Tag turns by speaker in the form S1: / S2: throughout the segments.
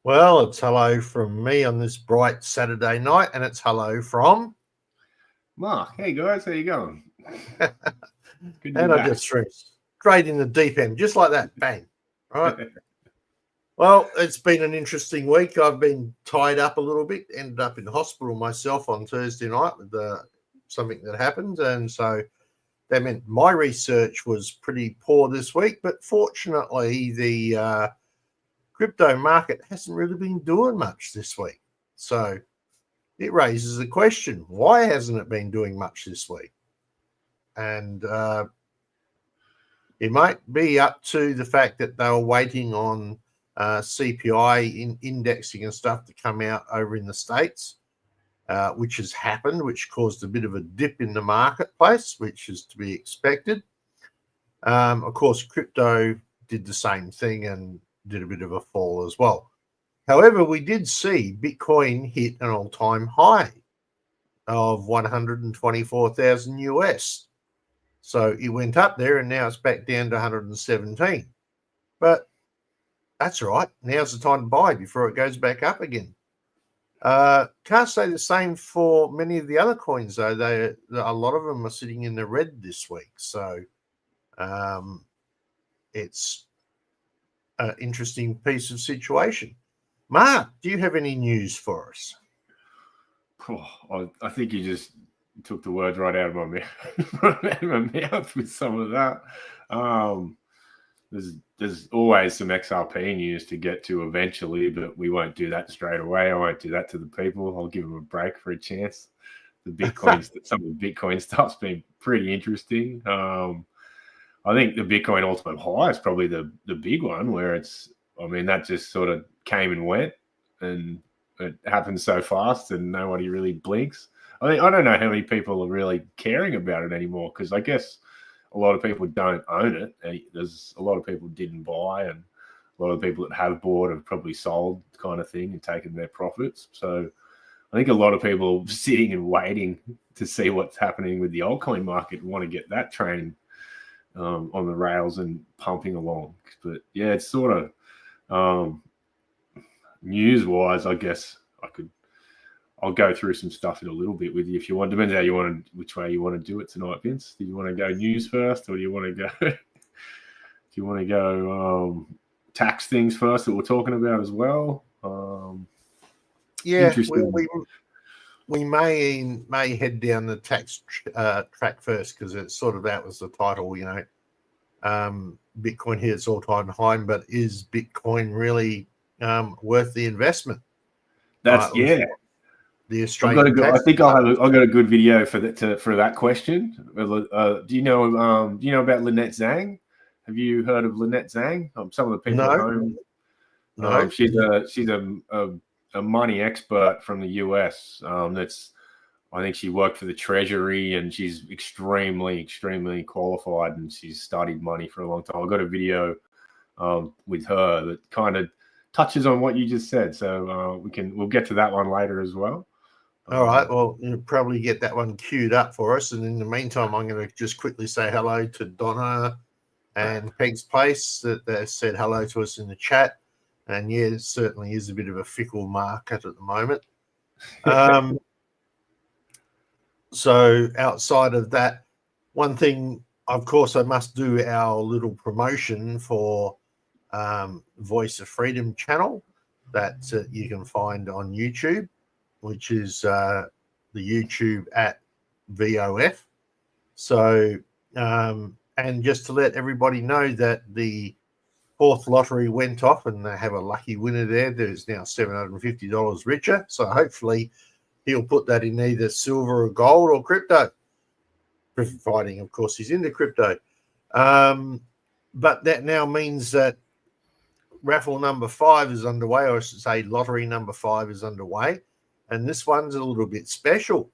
S1: Well, it's hello from me on this bright Saturday night, and it's hello from
S2: Mark. Hey guys, how you going?
S1: Good to be back. I just threw straight in the deep end, just like that, bang. Right. Well, it's been an interesting week. I've been tied up a little bit. Ended up in hospital myself on Thursday night with something that happened, and so that meant my research was pretty poor this week. But fortunately, the crypto market hasn't really been doing much this week. So it raises the question, why hasn't it been doing much this week? And it might be up to the fact that they were waiting on CPI indexing and stuff to come out over in the States, which has happened, which caused a bit of a dip in the marketplace, which is to be expected. Of course, crypto did the same thing and did a bit of a fall as well. However, we did see Bitcoin hit an all-time high of 124,000 US. So it went up there and now it's back down to 117. But that's all right. Now's the time to buy before it goes back up again. Can't say the same for many of the other coins, though. A lot of them are sitting in the red this week. So it's an interesting piece of situation. Mark, do you have any news for us?
S2: Oh, I think you just took the words right out of my mouth with some of that. There's always some XRP news to get to eventually, but we won't do that straight away. I won't do that to the people. I'll give them a break for a chance. The Bitcoin, some of the Bitcoin stuff's been pretty interesting. I think the Bitcoin ultimate high is probably the big one, where that just sort of came and went, and it happened so fast, and nobody really blinks. I don't know how many people are really caring about it anymore, because I guess a lot of people don't own it. There's a lot of people didn't buy, and a lot of people that have bought have probably sold, kind of thing, and taken their profits. So I think a lot of people are sitting and waiting to see what's happening with the altcoin market and want to get that train on the rails and pumping along. But yeah, it's sort of news-wise, I guess I'll go through some stuff in a little bit with you if you want. Depends which way you want to do it tonight, Vince. Do you want to go news first, or do you want to go tax things first that we're talking about as well?
S1: Yeah, we may head down the tax track first, because it's sort of, that was the title, Bitcoin hit its all-time high, but is Bitcoin really worth the investment?
S2: That's
S1: the Australian.
S2: I think I've got a good video for that question. Do you know about Lynette Zhang? Have you heard of Lynette Zhang? Some of the people at home. No, she's a money expert from the US. I think she worked for the Treasury, and she's extremely, extremely qualified, and she's studied money for a long time. I've got a video with her that kind of touches on what you just said. So we'll get to that one later as well.
S1: All right. Well, you'll probably get that one queued up for us. And in the meantime, I'm going to just quickly say hello to Donna and Peg's Place that said hello to us in the chat. And yeah, it certainly is a bit of a fickle market at the moment. So outside of that, one thing, of course, I must do our little promotion for Voice of Freedom channel that you can find on YouTube, which is the YouTube at VOF. So, and just to let everybody know that the fourth lottery went off, and they have a lucky winner there. There's now $750 richer. So hopefully he'll put that in either silver or gold or crypto, providing, of course, he's into crypto. But that now means that raffle number 5 is underway, or I should say lottery number 5 is underway. And this one's a little bit special,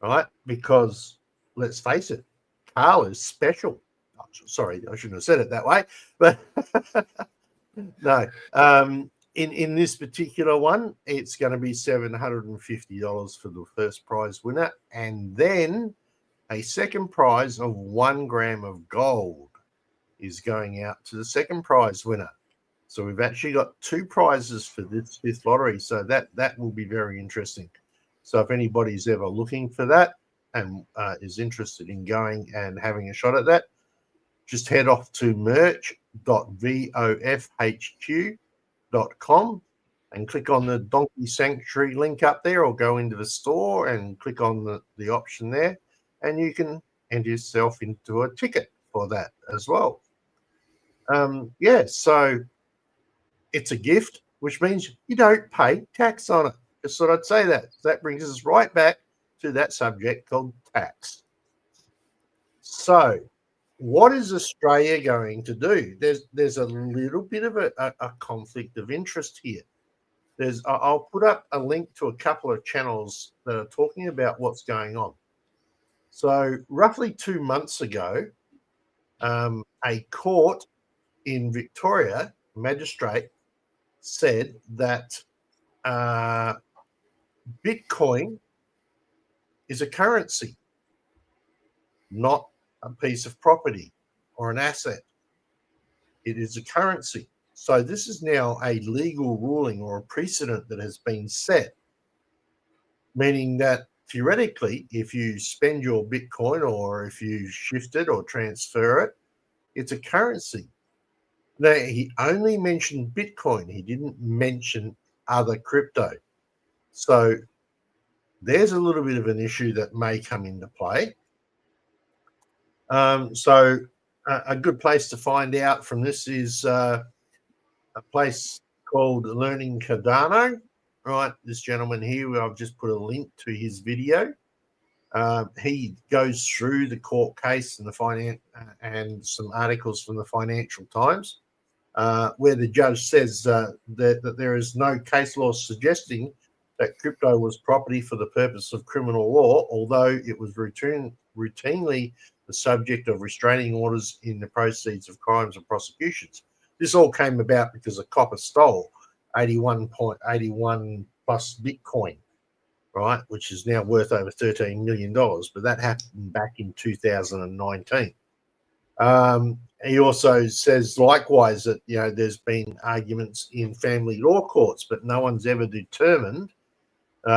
S1: right? Because let's face it, Carl is special. Oh, sorry, I shouldn't have said it that way, but no. In this particular one, it's going to be $750 for the first prize winner, and then a second prize of 1 gram of gold is going out to the second prize winner. So we've actually got 2 prizes for this 5th lottery. So that will be very interesting. So if anybody's ever looking for that and is interested in going and having a shot at that, just head off to merch.vofhq.com and click on the Donkey Sanctuary link up there, or go into the store and click on the option there, and you can enter yourself into a ticket for that as well. Yeah, so it's a gift, which means you don't pay tax on it. Just thought I'd say that. That brings us right back to that subject called tax. So what is Australia going to do? There's a little bit of a conflict of interest here. I'll put up a link to a couple of channels that are talking about what's going on. So roughly 2 months ago, a court in Victoria, magistrate, said that Bitcoin is a currency, not a piece of property or an asset. It is a currency. So this is now a legal ruling or a precedent that has been set, meaning that theoretically, if you spend your Bitcoin or if you shift it or transfer it, it's a currency. Now, he only mentioned Bitcoin. He didn't mention other crypto. So there's a little bit of an issue that may come into play. So a good place to find out from this is a place called Learning Cardano. Right, this gentleman here, I've just put a link to his video. He goes through the court case and the and some articles from the Financial Times, where the judge says that there is no case law suggesting that crypto was property for the purpose of criminal law, although it was routinely the subject of restraining orders in the proceeds of crimes and prosecutions. This all came about because a copper stole 81.81 plus Bitcoin, right, which is now worth over $13 million. But that happened back in 2019. He also says likewise that, you know, there's been arguments in family law courts, but no one's ever determined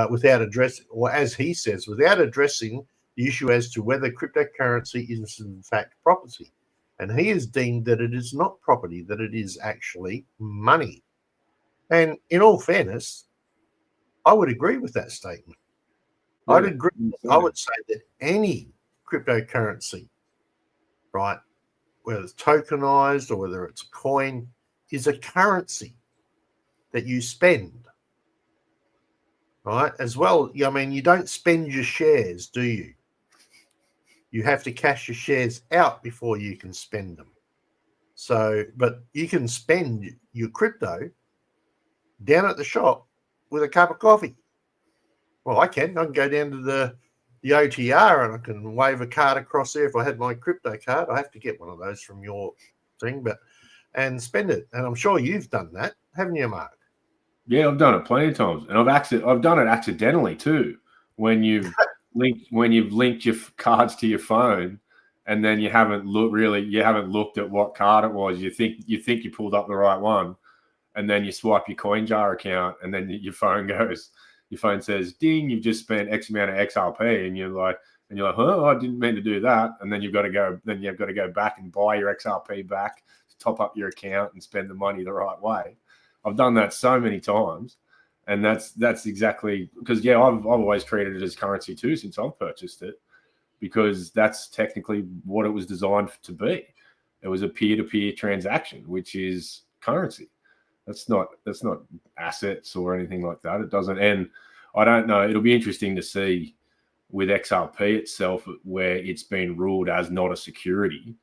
S1: without addressing, or as he says, without addressing the issue as to whether cryptocurrency is in fact property. And he has deemed that it is not property, that it is actually money. And in all fairness, I would agree with that statement. Yeah, I'd agree. I would say that any cryptocurrency, right, whether it's tokenized or whether it's a coin, is a currency that you spend, right? As well, I mean, you don't spend your shares, do you? You have to cash your shares out before you can spend them. So, but you can spend your crypto down at the shop with a cup of coffee. Well, I can go down to the OTR and I can wave a card across there. If I had my crypto card, I have to get one of those from your thing, and spend it. And I'm sure you've done that, haven't you, Mark?
S2: Yeah, I've done it plenty of times, and I've done it accidentally too. When you've linked your cards to your phone, and then you haven't looked at what card it was. You think you pulled up the right one, and then you swipe your CoinJar account, and then your phone says, "Ding! You've just spent X amount of XRP," and you're like, "Huh? I didn't mean to do that." And then you've got to go back and buy your XRP back, top up your account, and spend the money the right way. I've done that so many times, and that's exactly because I've always treated it as currency too since I've purchased it, because that's technically what it was designed to be. It was a peer-to-peer transaction, which is currency. That's not assets or anything like that. It doesn't. And I don't know. It'll be interesting to see with XRP itself where it's been ruled as not a security.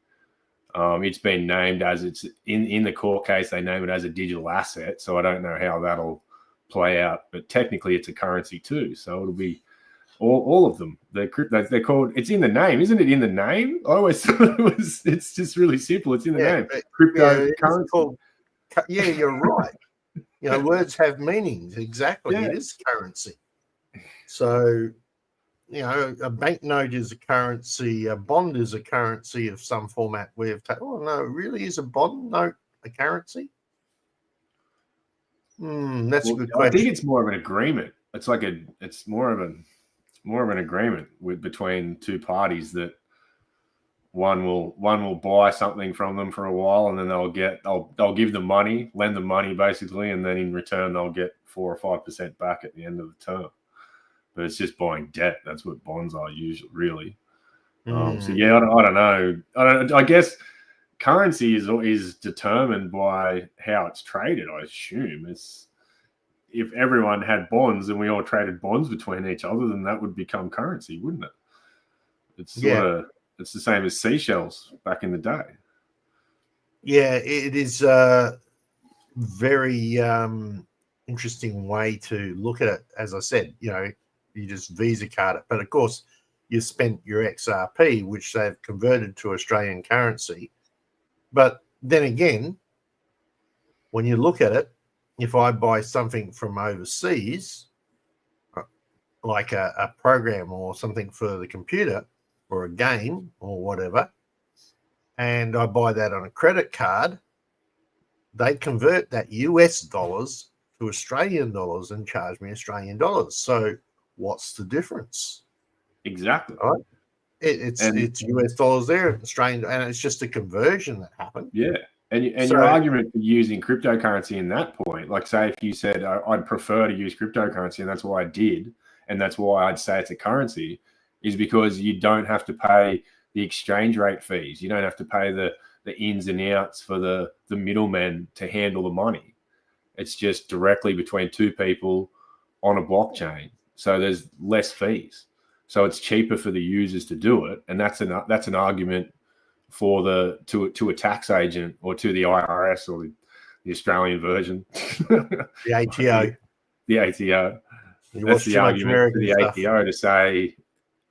S2: It's been named as it's in the court case. They name it as a digital asset. So I don't know how that'll play out. But technically, it's a currency too. So it'll be all of them. They're called. It's in the name, isn't it? In the name. I always thought it was. It's just really simple. It's in the name. Cryptocurrency.
S1: Yeah, you're right. You know, words have meanings. Exactly. Yeah. It is currency. So, you know, a banknote is a currency. A bond is a currency of some format. No, really, is a bond note a currency? That's a good
S2: I
S1: question.
S2: think it's more of an agreement. It's more of an agreement between two parties that one will buy something from them for a while, and then they'll give them money, lend them money basically, and then in return they'll get 4 or 5% back at the end of the term. But it's just buying debt. That's what bonds are usually, really. So yeah, I don't know. I guess currency is determined by how it's traded. I assume if everyone had bonds and we all traded bonds between each other, then that would become currency, wouldn't it? It's it's the same as seashells back in the day.
S1: Yeah, it is very interesting way to look at it. As I said, you just Visa card it, but of course you spent your XRP, which they've converted to Australian currency. But then again, when you look at it, if I buy something from overseas, like a program or something for the computer or a game or whatever, and I buy that on a credit card, they convert that US dollars to Australian dollars and charge me Australian dollars. So what's the difference?
S2: Exactly.
S1: Right? It's US dollars there, Australian, and it's just a conversion that happened.
S2: Yeah. And your argument for using cryptocurrency in that point, like say if you said I'd prefer to use cryptocurrency and that's why I did, and that's why I'd say it's a currency, is because you don't have to pay the exchange rate fees. You don't have to pay the ins and outs for the middlemen to handle the money. It's just directly between two people on a blockchain. So there's less fees. So it's cheaper for the users to do it. And that's an argument for to a tax agent or to the IRS or the Australian version.
S1: The ATO.
S2: The ATO. That's the argument for the ATO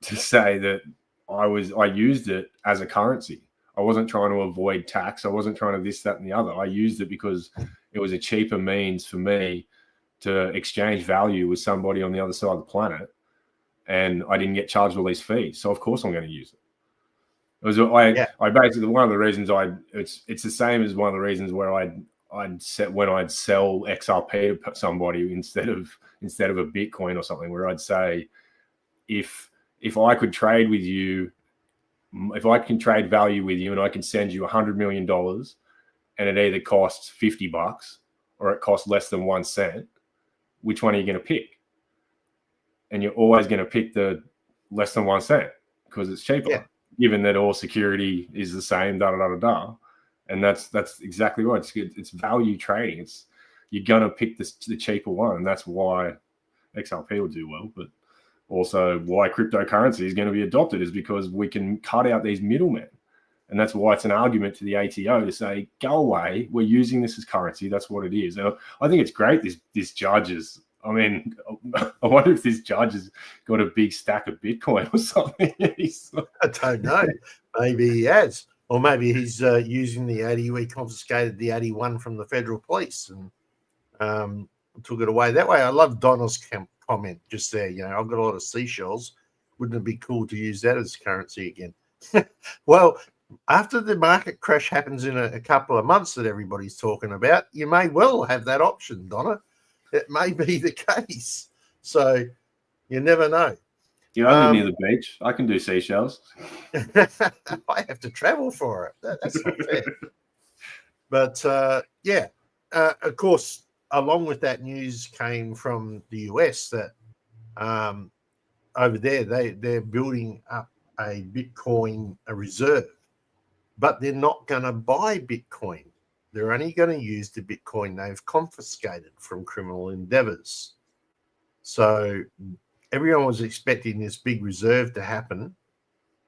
S2: to say that I used it as a currency. I wasn't trying to avoid tax. I wasn't trying to this, that, and the other. I used it because it was a cheaper means for me to exchange value with somebody on the other side of the planet, and I didn't get charged all these fees. So of course I'm going to use it. I basically, one of the reasons it's the same as one of the reasons where I'd sell XRP to somebody instead of a Bitcoin or something, where I'd say if I could trade with you, if I can trade value with you and I can send you $100 million and it either costs $50 or it costs less than 1 cent, which one are you going to pick? And you're always going to pick the less than 1 cent because it's cheaper, given that all security is the same, And that's exactly right. It's value trading. You're going to pick the cheaper one. And that's why XRP will do well. But also why cryptocurrency is going to be adopted is because we can cut out these middlemen. And that's why it's an argument to the ATO to say, go away. We're using this as currency. That's what it is. And I think it's great. This judge is, I mean, I wonder if this judge has got a big stack of Bitcoin or something.
S1: I don't know. Maybe he has. Or maybe he's using the 80. We confiscated the 81 from the federal police and took it away that way. I love Donna's comment just there. I've got a lot of seashells. Wouldn't it be cool to use that as currency again? Well, after the market crash happens in a couple of months that everybody's talking about, you may well have that option, Donna. It may be the case. So you never know.
S2: I live near the beach. I can do seashells.
S1: I have to travel for it. That's not fair. But of course, along with that news came from the US that over there they're building up a Bitcoin reserve, but they're not going to buy Bitcoin. They're only going to use the Bitcoin they've confiscated from criminal endeavors. So everyone was expecting this big reserve to happen,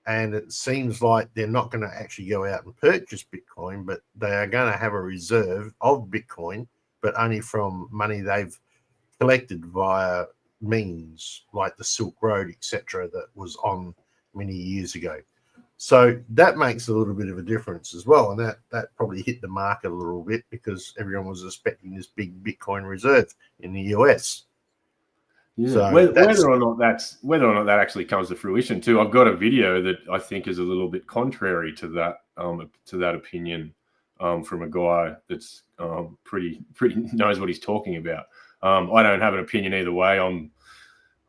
S1: and it seems like they're not going to actually go out and purchase Bitcoin, but they are going to have a reserve of Bitcoin, but only from money they've collected via means like the Silk Road, etc., that was on many years ago. So that makes a little bit of a difference as well, and that probably hit the market a little bit because everyone was expecting this big Bitcoin reserve in the US.
S2: Yeah. So whether or not that actually comes to fruition too, I've got a video that I think is a little bit contrary to that opinion. from a guy that's pretty knows what he's talking about. I don't have an opinion either way.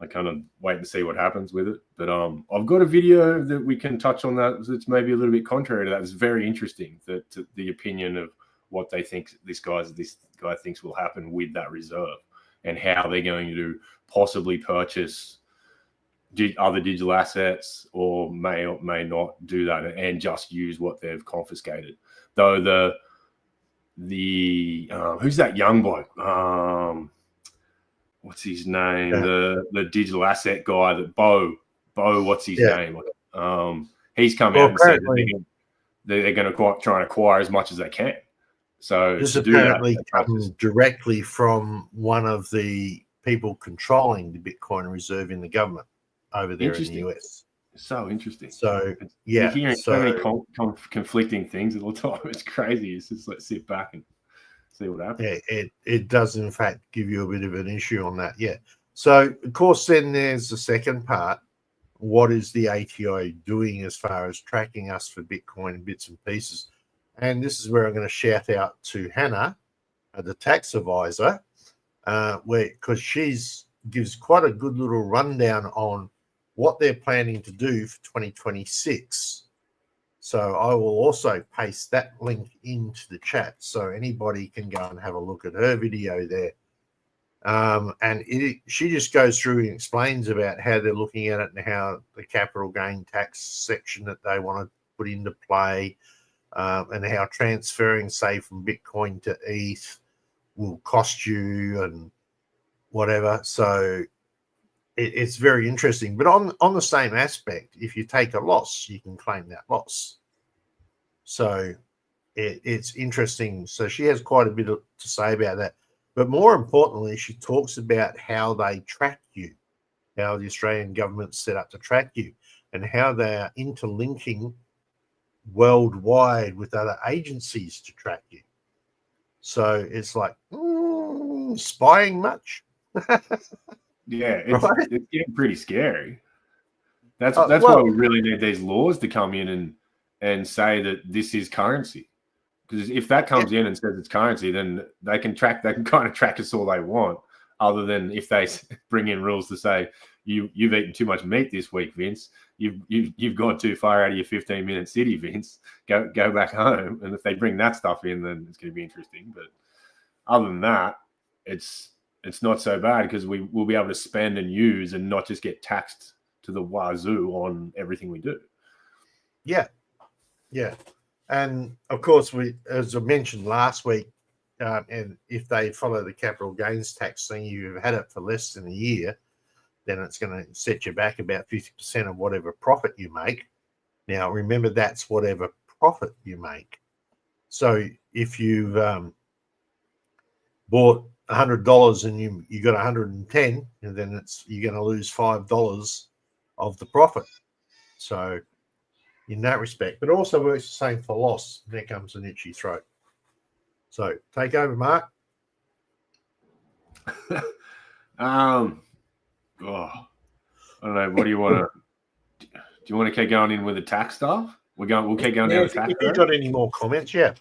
S2: I kind of wait and see what happens with it. But I've got a video that we can touch on that's maybe a little bit contrary to that. It's very interesting that the opinion of what they think this guy thinks will happen with that reserve and how they're going to possibly purchase other digital assets or may not do that and just use what they've confiscated. Though the who's that young bloke? What's his name? Yeah. The digital asset guy, that Bo, what's his name? He's come out and said that they're going to try and acquire as much as they can. So
S1: this apparently comes directly from one of the people controlling the Bitcoin reserve in the government over there in the US.
S2: So interesting.
S1: So
S2: you're hearing so many conflicting things at all time. It's crazy. It's just let's sit back and see what happens.
S1: Yeah, it does in fact give you a bit of an issue on that. Yeah. So of course, then there's the second part. What is the ATO doing as far as tracking us for Bitcoin bits and pieces? And this is where I'm going to shout out to Hannah, the tax advisor, because she's gives quite a good little rundown on what they're planning to do for 2026. So I will also paste that link into the chat so anybody can go and have a look at her video there. And she just goes through and explains about how they're looking at it and how the capital gain tax section that they want to put into play, and how transferring, say, from Bitcoin to ETH will cost you and whatever. So it's very interesting. But on the same aspect, if you take a loss, you can claim that loss. So it's interesting. So she has quite a bit to say about that. But more importantly, she talks about how they track you, how the Australian government's set up to track you, and how they are interlinking worldwide with other agencies to track you. So it's like, spying much?
S2: Yeah, it's getting pretty scary. That's why we really need these laws to come in and say that this is currency. Because if that comes in and says it's currency, then they can kind of track us all they want, other than if they bring in rules to say you've eaten too much meat this week, Vince. You've gone too far out of your 15-minute city, Vince. Go back home. And if they bring that stuff in, then it's going to be interesting. But other than that, it's not so bad because we'll be able to spend and use and not just get taxed to the wazoo on everything we do.
S1: Yeah. Yeah. And of course, as I mentioned last week, and if they follow the capital gains tax thing, you've had it for less than a year, then it's going to set you back about 50% of whatever profit you make. Now, remember, that's whatever profit you make. So if you've bought $100 and you got 110, and then you're going to lose $5 of the profit. So in that respect, but also works the same for loss. There comes an itchy throat. So take over, Mark.
S2: I don't know. What do you want to? Do you want to keep going in with the tax stuff? We'll keep going down the tax.
S1: If you got any more comments, yeah.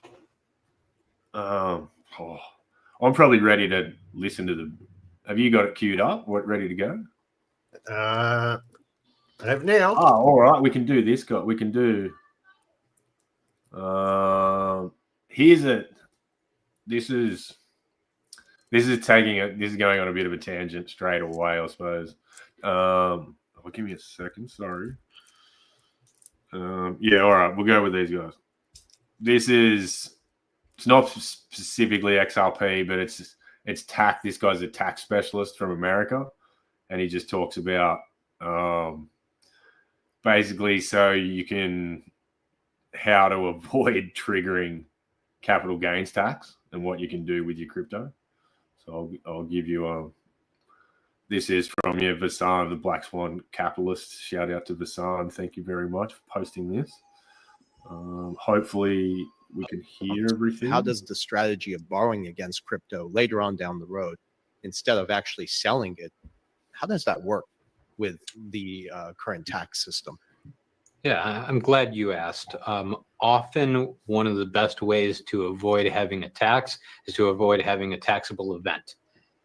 S2: I'm probably ready to listen to the. Have you got it queued up? Ready to go?
S1: I have now.
S2: Oh, all right. We can do this. We can do. Here's it. This is taking it. This is going on a bit of a tangent straight away, I suppose. Give me a second. Sorry. Yeah. All right. We'll go with these guys. It's not specifically XRP, but it's tax. This guy's a tax specialist from America, and he just talks about basically so you can how to avoid triggering capital gains tax and what you can do with your crypto. So I'll give you this is from Vasan, the Black Swan Capitalist. Shout out to Vasan. Thank you very much for posting this. Hopefully we can hear everything.
S3: How does the strategy of borrowing against crypto later on down the road, instead of actually selling it, how does that work with the current tax system?
S4: Yeah, I'm glad you asked. Often, one of the best ways to avoid having a tax is to avoid having a taxable event.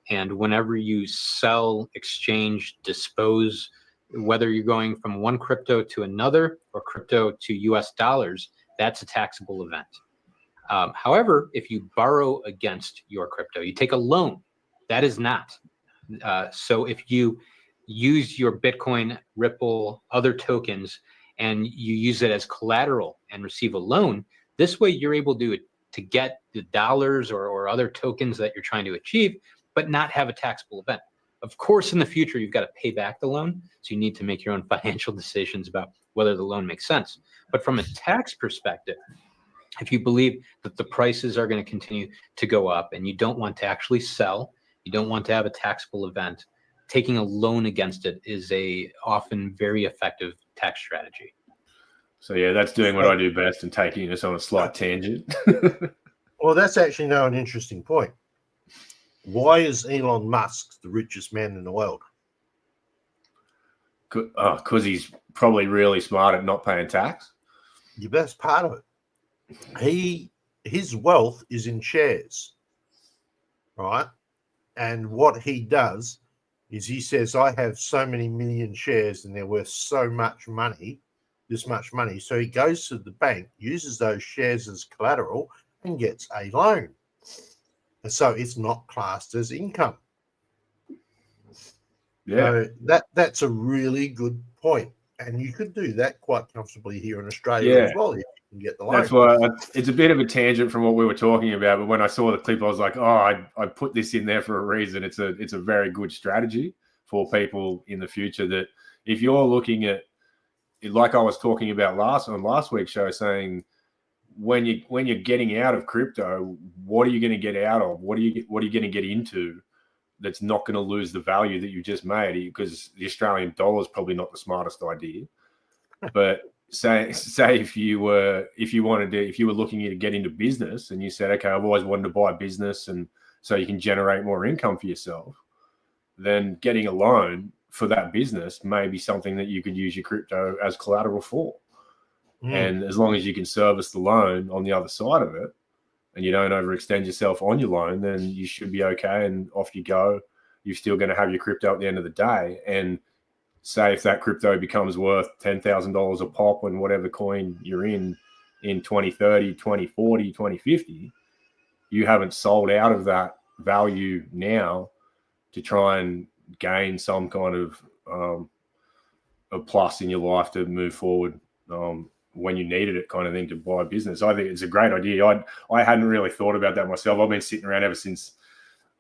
S4: And whenever you sell, exchange, dispose, whether you're going from one crypto to another or crypto to US dollars, that's a taxable event. However, if you borrow against your crypto, you take a loan, that is not. So if you use your Bitcoin, Ripple, other tokens, and you use it as collateral and receive a loan, this way you're able to get the dollars or other tokens that you're trying to achieve, but not have a taxable event. Of course, in the future, you've got to pay back the loan. So you need to make your own financial decisions about whether the loan makes sense. But from a tax perspective, if you believe that the prices are going to continue to go up and you don't want to actually sell, you don't want to have a taxable event, taking a loan against it is a often very effective tax strategy.
S2: So yeah, that's doing what I do best and taking us on a slight tangent.
S1: Well, that's actually now an interesting point. Why is Elon Musk the richest man in the world?
S2: Because he's probably really smart at not paying tax.
S1: The best part of it, his wealth is in shares, right? And what he does is he says, I have so many million shares and they're worth so much money, this much money. So he goes to the bank, uses those shares as collateral and gets a loan. And so it's not classed as income.
S2: Yeah.
S1: So that's a really good point. And you could do that quite comfortably here in Australia as well if you can get the loan.
S2: That's why it's a bit of a tangent from what we were talking about. But when I saw the clip, I was like, oh, I put this in there for a reason. It's a very good strategy for people in the future that if you're looking at, like I was talking about on last week's show, saying when you're getting out of crypto, what are you going to get out of? What are you going to get into that's not going to lose the value that you just made? Because the Australian dollar is probably not the smartest idea. But say if you were looking to get into business and you said, okay, I've always wanted to buy a business and so you can generate more income for yourself, then getting a loan for that business may be something that you could use your crypto as collateral for. And as long as you can service the loan on the other side of it and you don't overextend yourself on your loan, then you should be okay and off you go. You're still going to have your crypto at the end of the day. And say if that crypto becomes worth $10,000 a pop when whatever coin you're in 2030, 2040, 2050, you haven't sold out of that value now to try and gain some kind of a plus in your life to move forward when you needed it, kind of thing, to buy a business. I think it's a great idea. I hadn't really thought about that myself. I've been sitting around ever since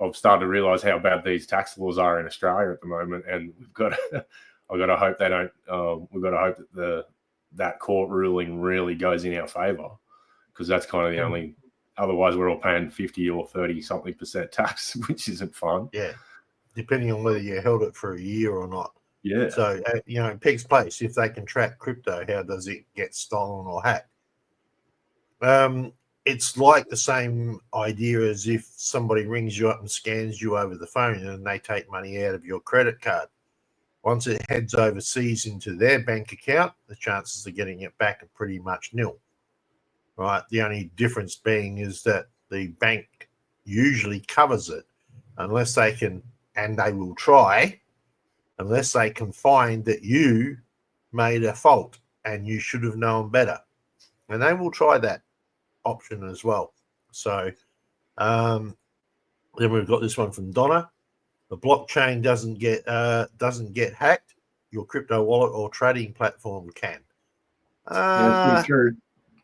S2: I've started to realize how bad these tax laws are in Australia at the moment, and I've got to hope they don't. We've got to hope that that court ruling really goes in our favour, because that's kind of the only. Otherwise, we're all paying 50 or 30 something % tax, which isn't fun.
S1: Yeah, depending on whether you held it for a year or not.
S2: Yeah.
S1: So, Peg's Place, if they can track crypto, how does it get stolen or hacked? It's like the same idea as if somebody rings you up and scans you over the phone and they take money out of your credit card. Once it heads overseas into their bank account, the chances of getting it back are pretty much nil, right? The only difference being is that the bank usually covers it unless they can, and they will try, unless they can find that you made a fault and you should have known better. And they will try that option as well. So then we've got this one from Donna. The blockchain doesn't get hacked. Your crypto wallet or trading platform can.
S2: Yeah, it's true.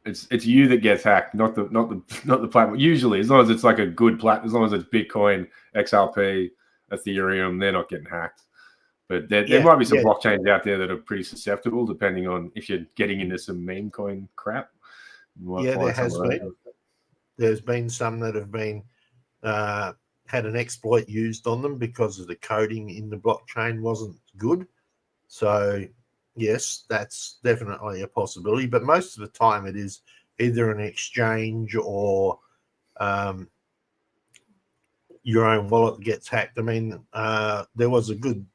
S2: It's you that gets hacked, not the platform. Usually, as long as it's like a good platform, as long as it's Bitcoin, XRP, Ethereum, they're not getting hacked. But there might be some blockchains out there that are pretty susceptible, depending on if you're getting into some meme coin crap.
S1: Yeah, there has been. There's been some that have been had an exploit used on them because of the coding in the blockchain wasn't good. So, yes, that's definitely a possibility. But most of the time it is either an exchange or your own wallet gets hacked. I mean, there was a good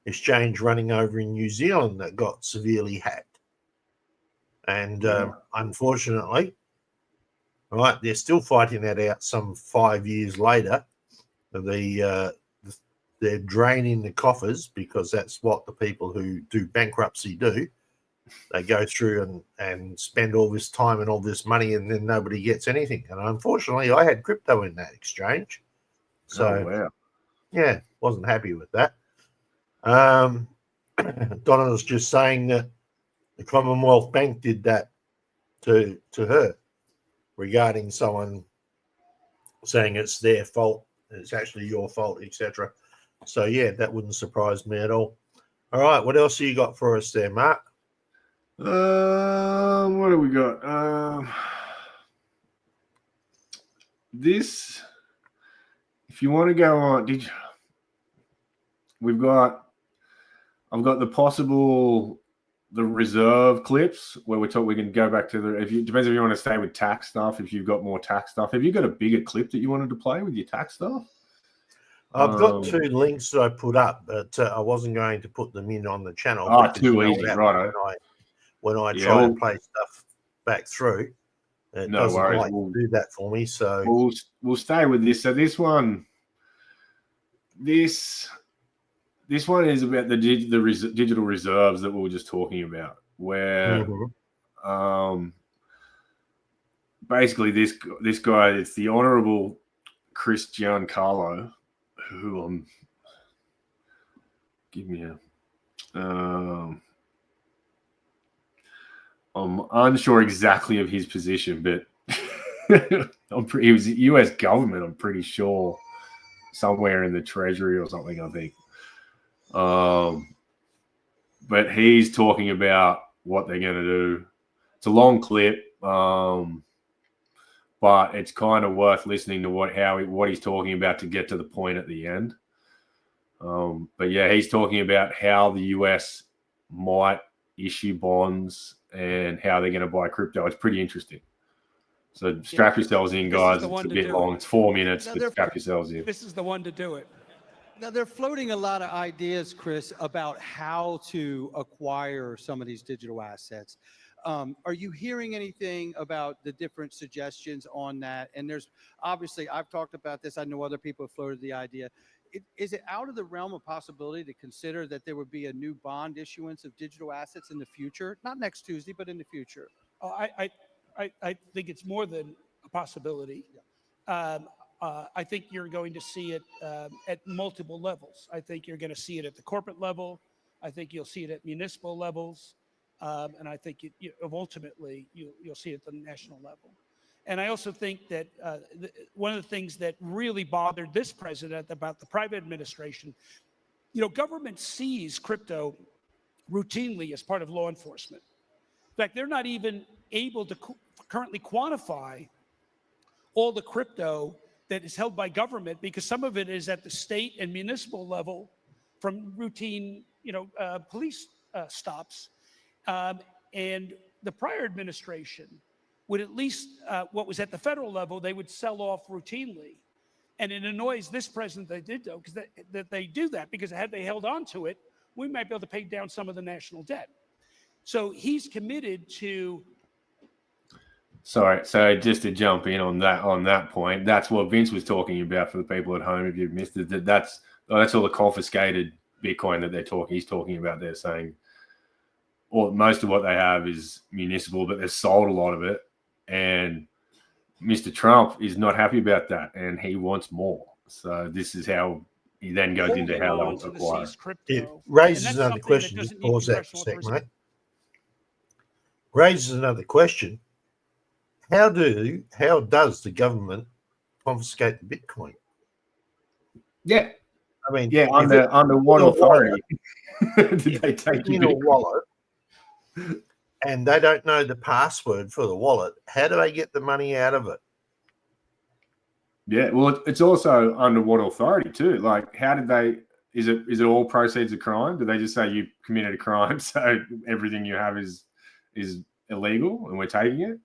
S1: exchange running over in New Zealand that got severely hacked. And unfortunately, right, they're still fighting that out some 5 years later. They're draining the coffers because that's what the people who do bankruptcy do. They go through and spend all this time and all this money, and then nobody gets anything. And unfortunately, I had crypto in that exchange. So,
S2: wow.
S1: yeah, wasn't happy with that. Donna was just saying that the Commonwealth Bank did that to her regarding someone saying it's their fault, it's actually your fault, etc. So, yeah, that wouldn't surprise me at all. All right, what else have you got for us there, Mark?
S2: What do we got? This, if you want to go on, I've got the reserve clips where we can go back to depends if you want to stay with tax stuff, if you've got more tax stuff. Have you got a bigger clip that you wanted to play with your tax stuff?
S1: I've got 2 links that I put up, but I wasn't going to put them in on the channel.
S2: Oh, too easy, right?
S1: When I try and play stuff back through, it
S2: no
S1: doesn't
S2: worries.
S1: like to do that for me. So
S2: we'll stay with this. So this one is about the digital reserves that we were just talking about, where basically this guy, it's the Honourable Chris Giancarlo, who I'm unsure exactly of his position, but he was U.S. government, I'm pretty sure, somewhere in the Treasury or something, I think. But he's talking about what they're going to do. It's a long clip, but it's kind of worth listening to what he's talking about to get to the point at the end. But yeah, he's talking about how the US might issue bonds and how they're going to buy crypto. It's pretty interesting. So strap yourselves in, guys. It's a bit long. It's 4 minutes, but strap yourselves in.
S5: This is the one to do it.
S3: Now, they're floating a lot of ideas, Chris, about how to acquire some of these digital assets. Are you hearing anything about the different suggestions on that? And there's obviously, I've talked about this. I know other people have floated the idea. Is it out of the realm of possibility to consider that there would be a new bond issuance of digital assets in the future? Not next Tuesday, but in the future.
S5: Oh, I think it's more than a possibility. Yeah. I think you're going to see it at multiple levels. I think you're going to see it at the corporate level. I think you'll see it at municipal levels. And I think ultimately you'll see it at the national level. And I also think that one of the things that really bothered this president about the private administration, government sees crypto routinely as part of law enforcement. In fact, they're not even able to currently quantify all the crypto that is held by government, because some of it is at the state and municipal level from routine, police stops. And the prior administration would at least, what was at the federal level, they would sell off routinely. And it annoys this president they did, though, because that they do that, because had they held on to it, we might be able to pay down some of the national debt. So he's committed to.
S2: Sorry, so just to jump in on that point, that's what Vince was talking about for the people at home. If you've missed it, that's all the confiscated Bitcoin that he's talking about. They're saying, or most of what they have is municipal, but they've sold a lot of it. And Mr. Trump is not happy about that, and he wants more. So this is how he then goes into how they'll acquire.
S1: It raises another question. Just pause that for a sec, mate. Raises another question. How does the government confiscate the Bitcoin?
S2: Yeah.
S1: I mean,
S2: yeah, under what authority did they take your Bitcoin?
S1: Wallet? And they don't know the password for the wallet. How do they get the money out of it?
S2: Yeah, well, it's also under what authority too. Like, how did they? Is it all proceeds of crime? Do they just say you committed a crime, so everything you have is illegal, and we're taking it?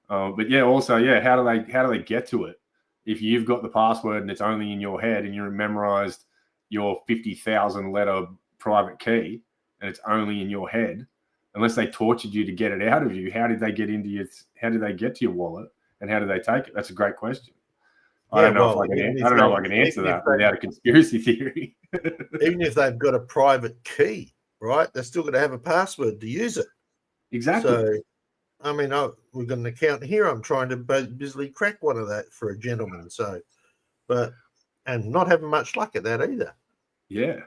S2: But yeah, also, yeah, how do they get to it? If you've got the password and it's only in your head, and you memorized your 50,000 letter private key, and it's only in your head. unless they tortured you to get it out of you, how did they get to your wallet, and how did they take it? That's a great question. I don't know if I can answer that without a conspiracy theory.
S1: Even if they've got a private key, right? They're still going to have a password to use it.
S2: Exactly.
S1: So, I mean, we've got an account here. I'm trying to busily crack one of that for a gentleman. So, and not having much luck at that either.
S2: Yeah.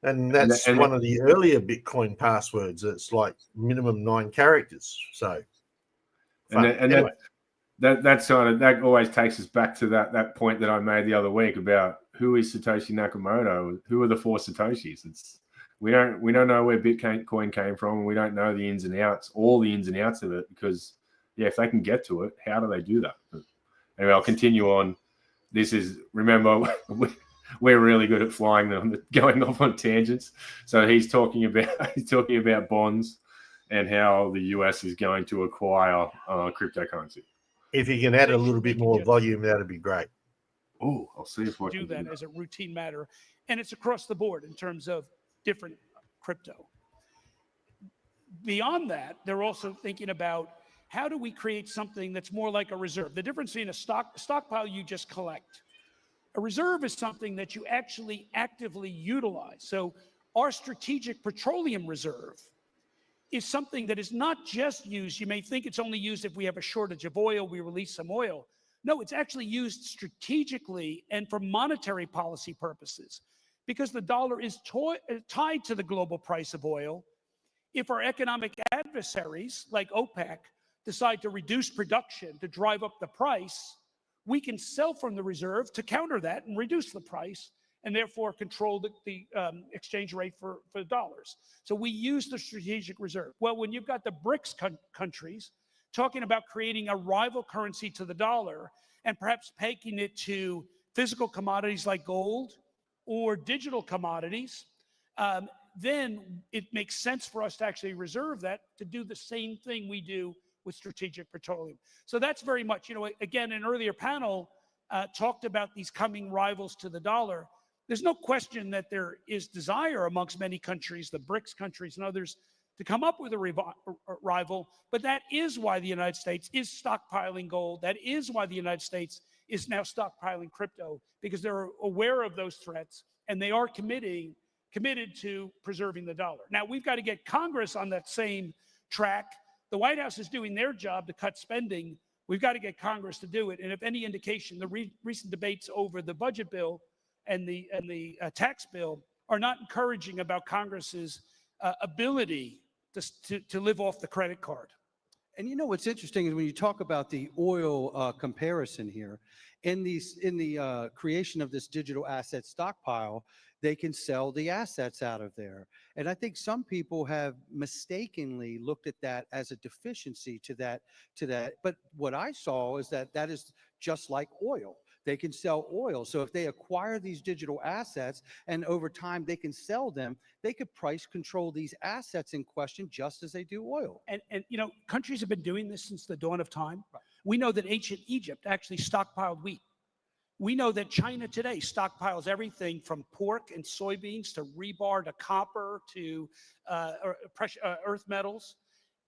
S1: And that's one of the earlier Bitcoin passwords. It's like minimum 9 characters. So,
S2: anyway. That always takes us back to that point that I made the other week about who is Satoshi Nakamoto? Who are the 4 Satoshis? We don't know where Bitcoin came from, and we don't know the ins and outs, all the ins and outs of it, because if they can get to it, how do they do that? But anyway, I'll continue on. Remember, we're really good at flying them, going off on tangents. So he's talking about bonds and how the US is going to acquire cryptocurrency.
S1: If you can add a little bit more volume, that'd be great.
S2: Oh, I'll see if I can
S5: do that as a routine matter. And it's across the board in terms of different crypto. Beyond that, they're also thinking about how do we create something that's more like a reserve? The difference between a stockpile you just collect. A reserve is something that you actually actively utilize. So our strategic petroleum reserve is something that is not just used. You may think it's only used if we have a shortage of oil, we release some oil. No, it's actually used strategically and for monetary policy purposes, because the dollar is tied to the global price of oil. If our economic adversaries like OPEC decide to reduce production to drive up the price, we can sell from the reserve to counter that and reduce the price, and therefore control the exchange rate for dollars. So we use the strategic reserve. Well, when you've got the BRICS countries talking about creating a rival currency to the dollar and perhaps pegging it to physical commodities like gold or digital commodities, then it makes sense for us to actually reserve that to do the same thing we do with strategic petroleum. So that's very much, again, an earlier panel talked about these coming rivals to the dollar. There's no question that there is desire amongst many countries, the BRICS countries and others, to come up with a rival. But that is why the United States is stockpiling gold. That is why the United States is now stockpiling crypto, because they're aware of those threats and they are committed to preserving the dollar. Now, we've got to get Congress on that same track. The White House is doing their job to cut spending. We've got to get Congress to do it. And if any indication, the recent debates over the budget bill and the tax bill are not encouraging about Congress's ability to live off the credit card.
S3: And what's interesting is when you talk about the oil comparison here, in the creation of this digital asset stockpile, they can sell the assets out of there. And I think some people have mistakenly looked at that as a deficiency to that. But what I saw is that is just like oil. They can sell oil. So if they acquire these digital assets and over time they can sell them, they could price control these assets in question just as they do oil.
S5: And countries have been doing this since the dawn of time. Right. We know that ancient Egypt actually stockpiled wheat. We know that China today stockpiles everything from pork and soybeans to rebar to copper to earth metals.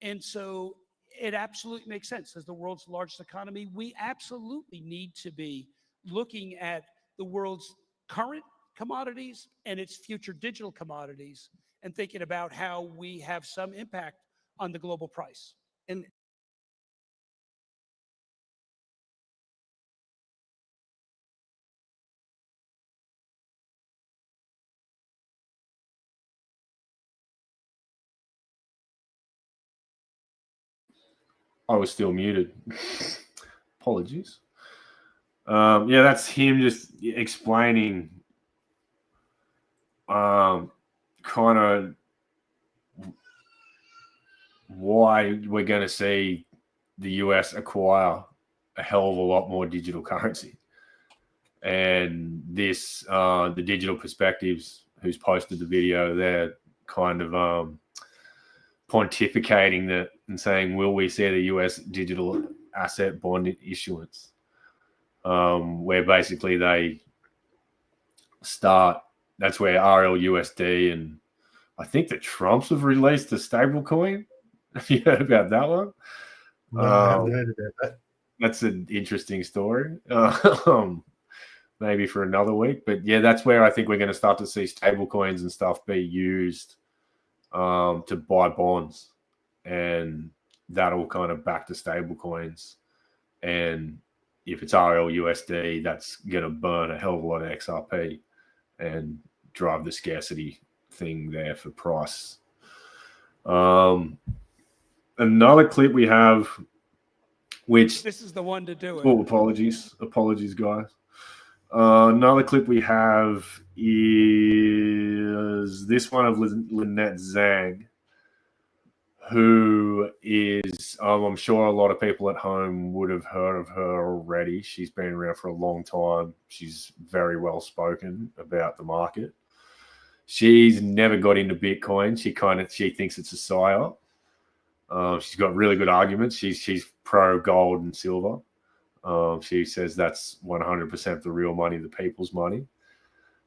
S5: And so it absolutely makes sense. As the world's largest economy, we absolutely need to be looking at the world's current commodities and its future digital commodities and thinking about how we have some impact on the global price.
S3: And
S2: I was still muted. Apologies. Yeah, that's him just explaining kind of why we're going to see the US acquire a hell of a lot more digital currency. And this, the Digital Perspectives, who's posted the video, they're kind of pontificating that and saying, will we see the US digital asset bond issuance? Where basically they start, that's where RLUSD and I think the Trumps have released a stable coin. Have you heard about that one?
S1: No, I haven't heard about that.
S2: That's an interesting story. Maybe for another week. But yeah, that's where I think we're going to start to see stable coins and stuff be used to buy bonds. And that'll kind of back to stable coins. And if it's RLUSD, that's going to burn a hell of a lot of XRP and drive the scarcity thing there for price. Another clip we have, which
S5: This is the one to do it.
S2: oh, apologies, guys. Another clip we have is this one of Lynette Zhang, who is, I'm sure a lot of people at home would have heard of her already. She's been around for a long time. She's very well spoken about the market. She's never got into Bitcoin. She thinks it's a psyop. She's got really good arguments. She's pro gold and silver. She says that's 100% the real money, the people's money.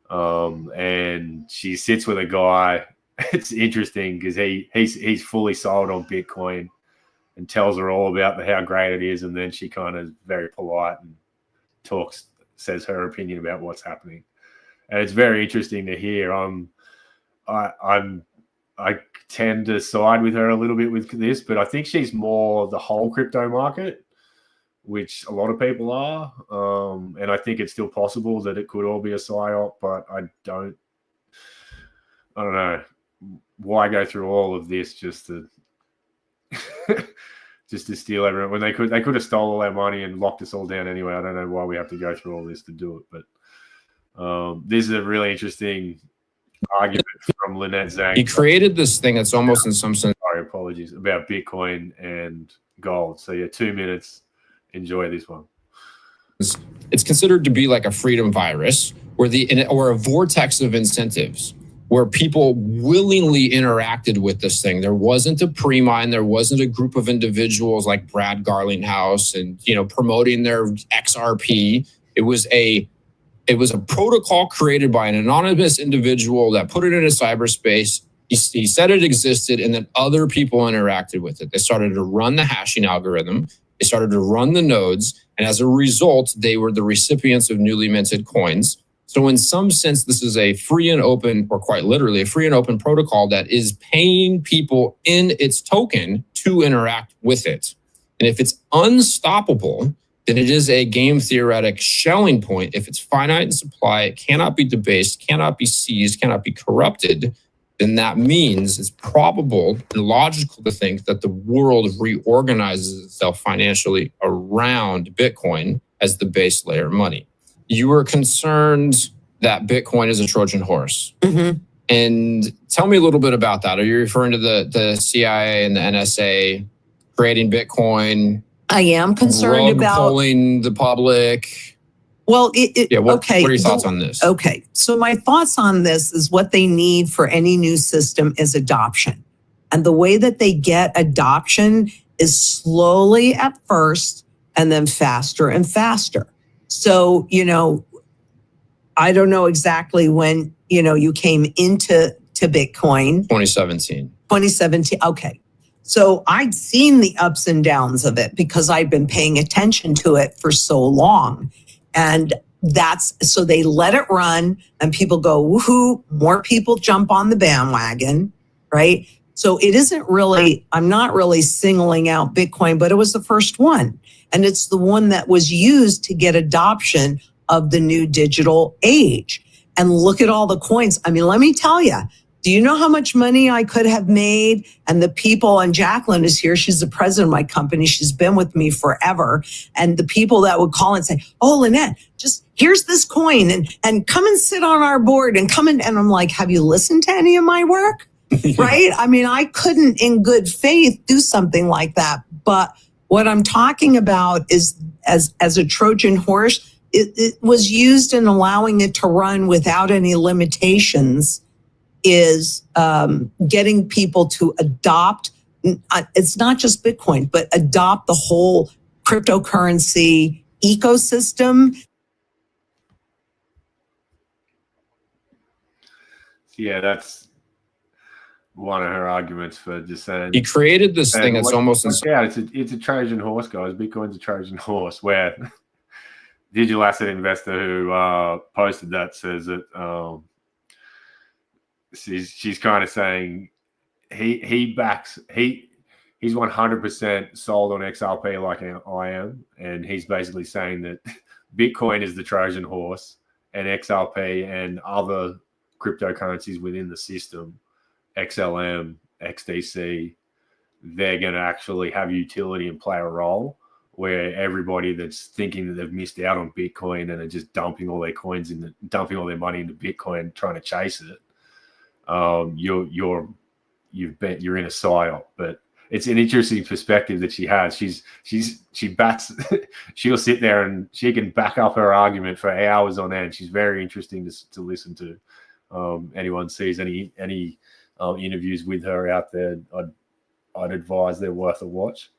S2: And she sits with a guy. It's interesting because he's fully sold on Bitcoin and tells her all about how great it is. And then she kind of very polite and says her opinion about what's happening. And it's very interesting to hear. I tend to side with her a little bit with this, but I think she's more the whole crypto market, which a lot of people are. And I think it's still possible that it could all be a psyop, but I don't know why go through all of this just to steal everyone when they could have stole all our money and locked us all down anyway. I don't know why we have to go through all this to do it, but this is a really interesting argument from Lynette Zhang.
S6: He created this thing that's almost in some sense.
S2: Sorry, apologies, about Bitcoin and gold. So yeah, 2 minutes. Enjoy this one.
S6: It's considered to be like a freedom virus or a vortex of incentives where people willingly interacted with this thing. There wasn't a pre-mine. There wasn't a group of individuals like Brad Garlinghouse and, promoting their XRP. It was a protocol created by an anonymous individual that put it in a cyberspace. He said it existed, and then other people interacted with it. They started to run the hashing algorithm. They started to run the nodes. And as a result, they were the recipients of newly minted coins. So in some sense, this is a free and open, or quite literally a free and open protocol that is paying people in its token to interact with it. And if it's unstoppable, then it is a game theoretic shelling point. If it's finite in supply, it cannot be debased, cannot be seized, cannot be corrupted, then that means it's probable and logical to think that the world reorganizes itself financially around Bitcoin as the base layer money. You were concerned that Bitcoin is a Trojan horse.
S7: Mm-hmm.
S6: And tell me a little bit about that. Are you referring to the CIA and the NSA creating Bitcoin?
S7: I am concerned about
S6: pulling the public.
S7: Well,
S6: okay. What are your thoughts on this?
S7: Okay. So my thoughts on this is what they need for any new system is adoption. And the way that they get adoption is slowly at first and then faster and faster. So, I don't know exactly when, you came into Bitcoin.
S6: 2017.
S7: 2017. Okay. So I'd seen the ups and downs of it because I'd been paying attention to it for so long. And so they let it run and people go, woohoo, more people jump on the bandwagon, right? So it isn't really, I'm not really singling out Bitcoin, but it was the first one. And it's the one that was used to get adoption of the new digital age. And look at all the coins. I mean, let me tell you, do you know how much money I could have made? And the people, and Jacqueline is here. She's the president of my company. She's been with me forever. And the people that would call and say, oh, Lynette, just here's this coin and come and sit on our board and come in. And I'm like, have you listened to any of my work? Right? I mean, I couldn't in good faith do something like that. But what I'm talking about is as a Trojan horse, it was used in allowing it to run without any limitations is getting people to adopt, it's not just Bitcoin, but adopt the whole cryptocurrency ecosystem.
S2: Yeah, one of her arguments for just saying
S6: He created this thing that's almost
S2: it's a Trojan horse, guys. Bitcoin's a Trojan horse. Where digital asset investor who posted that says that she's kind of saying he's 100% sold on XRP like I am, and he's basically saying that Bitcoin is the Trojan horse, and XRP and other cryptocurrencies within the system, XLM, XDC, they're going to actually have utility and play a role, where everybody that's thinking that they've missed out on Bitcoin and are just dumping all their coins dumping all their money into Bitcoin, trying to chase it, you're in a psyop. But it's an interesting perspective that she has. She bats. She'll sit there and she can back up her argument for hours on end. She's very interesting to listen to. Anyone sees any interviews with her out there, I'd advise they're worth a watch.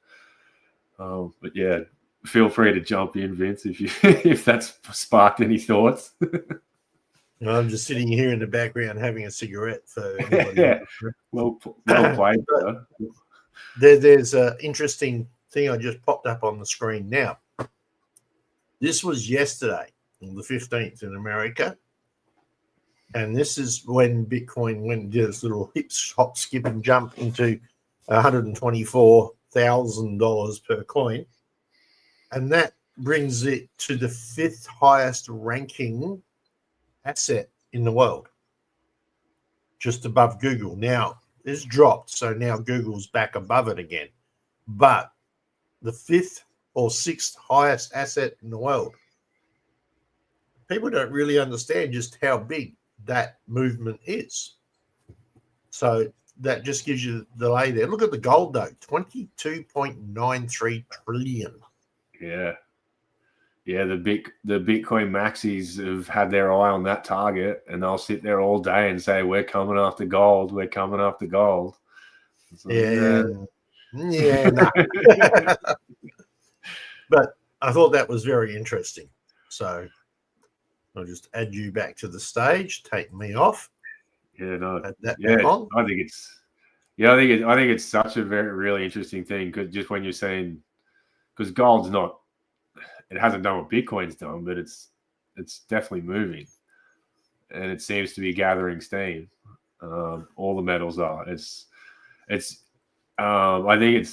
S2: But yeah, feel free to jump in, Vince, if that's sparked any thoughts.
S1: I'm just sitting here in the background having a cigarette. For
S2: yeah, well played.
S1: There's an interesting thing I just popped up on the screen now. This was yesterday, on the 15th in America. And this is when Bitcoin went this little hop, skip, and jump into $124,000 per coin. And that brings it to the 5th highest ranking asset in the world, just above Google. Now, it's dropped, so now Google's back above it again. But the 5th or 6th highest asset in the world, people don't really understand just how big that movement is. So that just gives you the lay there. Look at the gold, though, 22.93 trillion.
S2: Yeah. Yeah, the Bitcoin maxis have had their eye on that target, and they'll sit there all day and say, "We're coming after gold. We're coming after gold." So,
S1: yeah. No. But I thought that was very interesting. So I'll just add you back to the stage. Take me off.
S2: Yeah, no.
S1: That back on.
S2: I think it's such a really interesting thing, because just when you're saying, because gold's not. It hasn't done what Bitcoin's done, but it's definitely moving, and it seems to be gathering steam. All the metals are. I think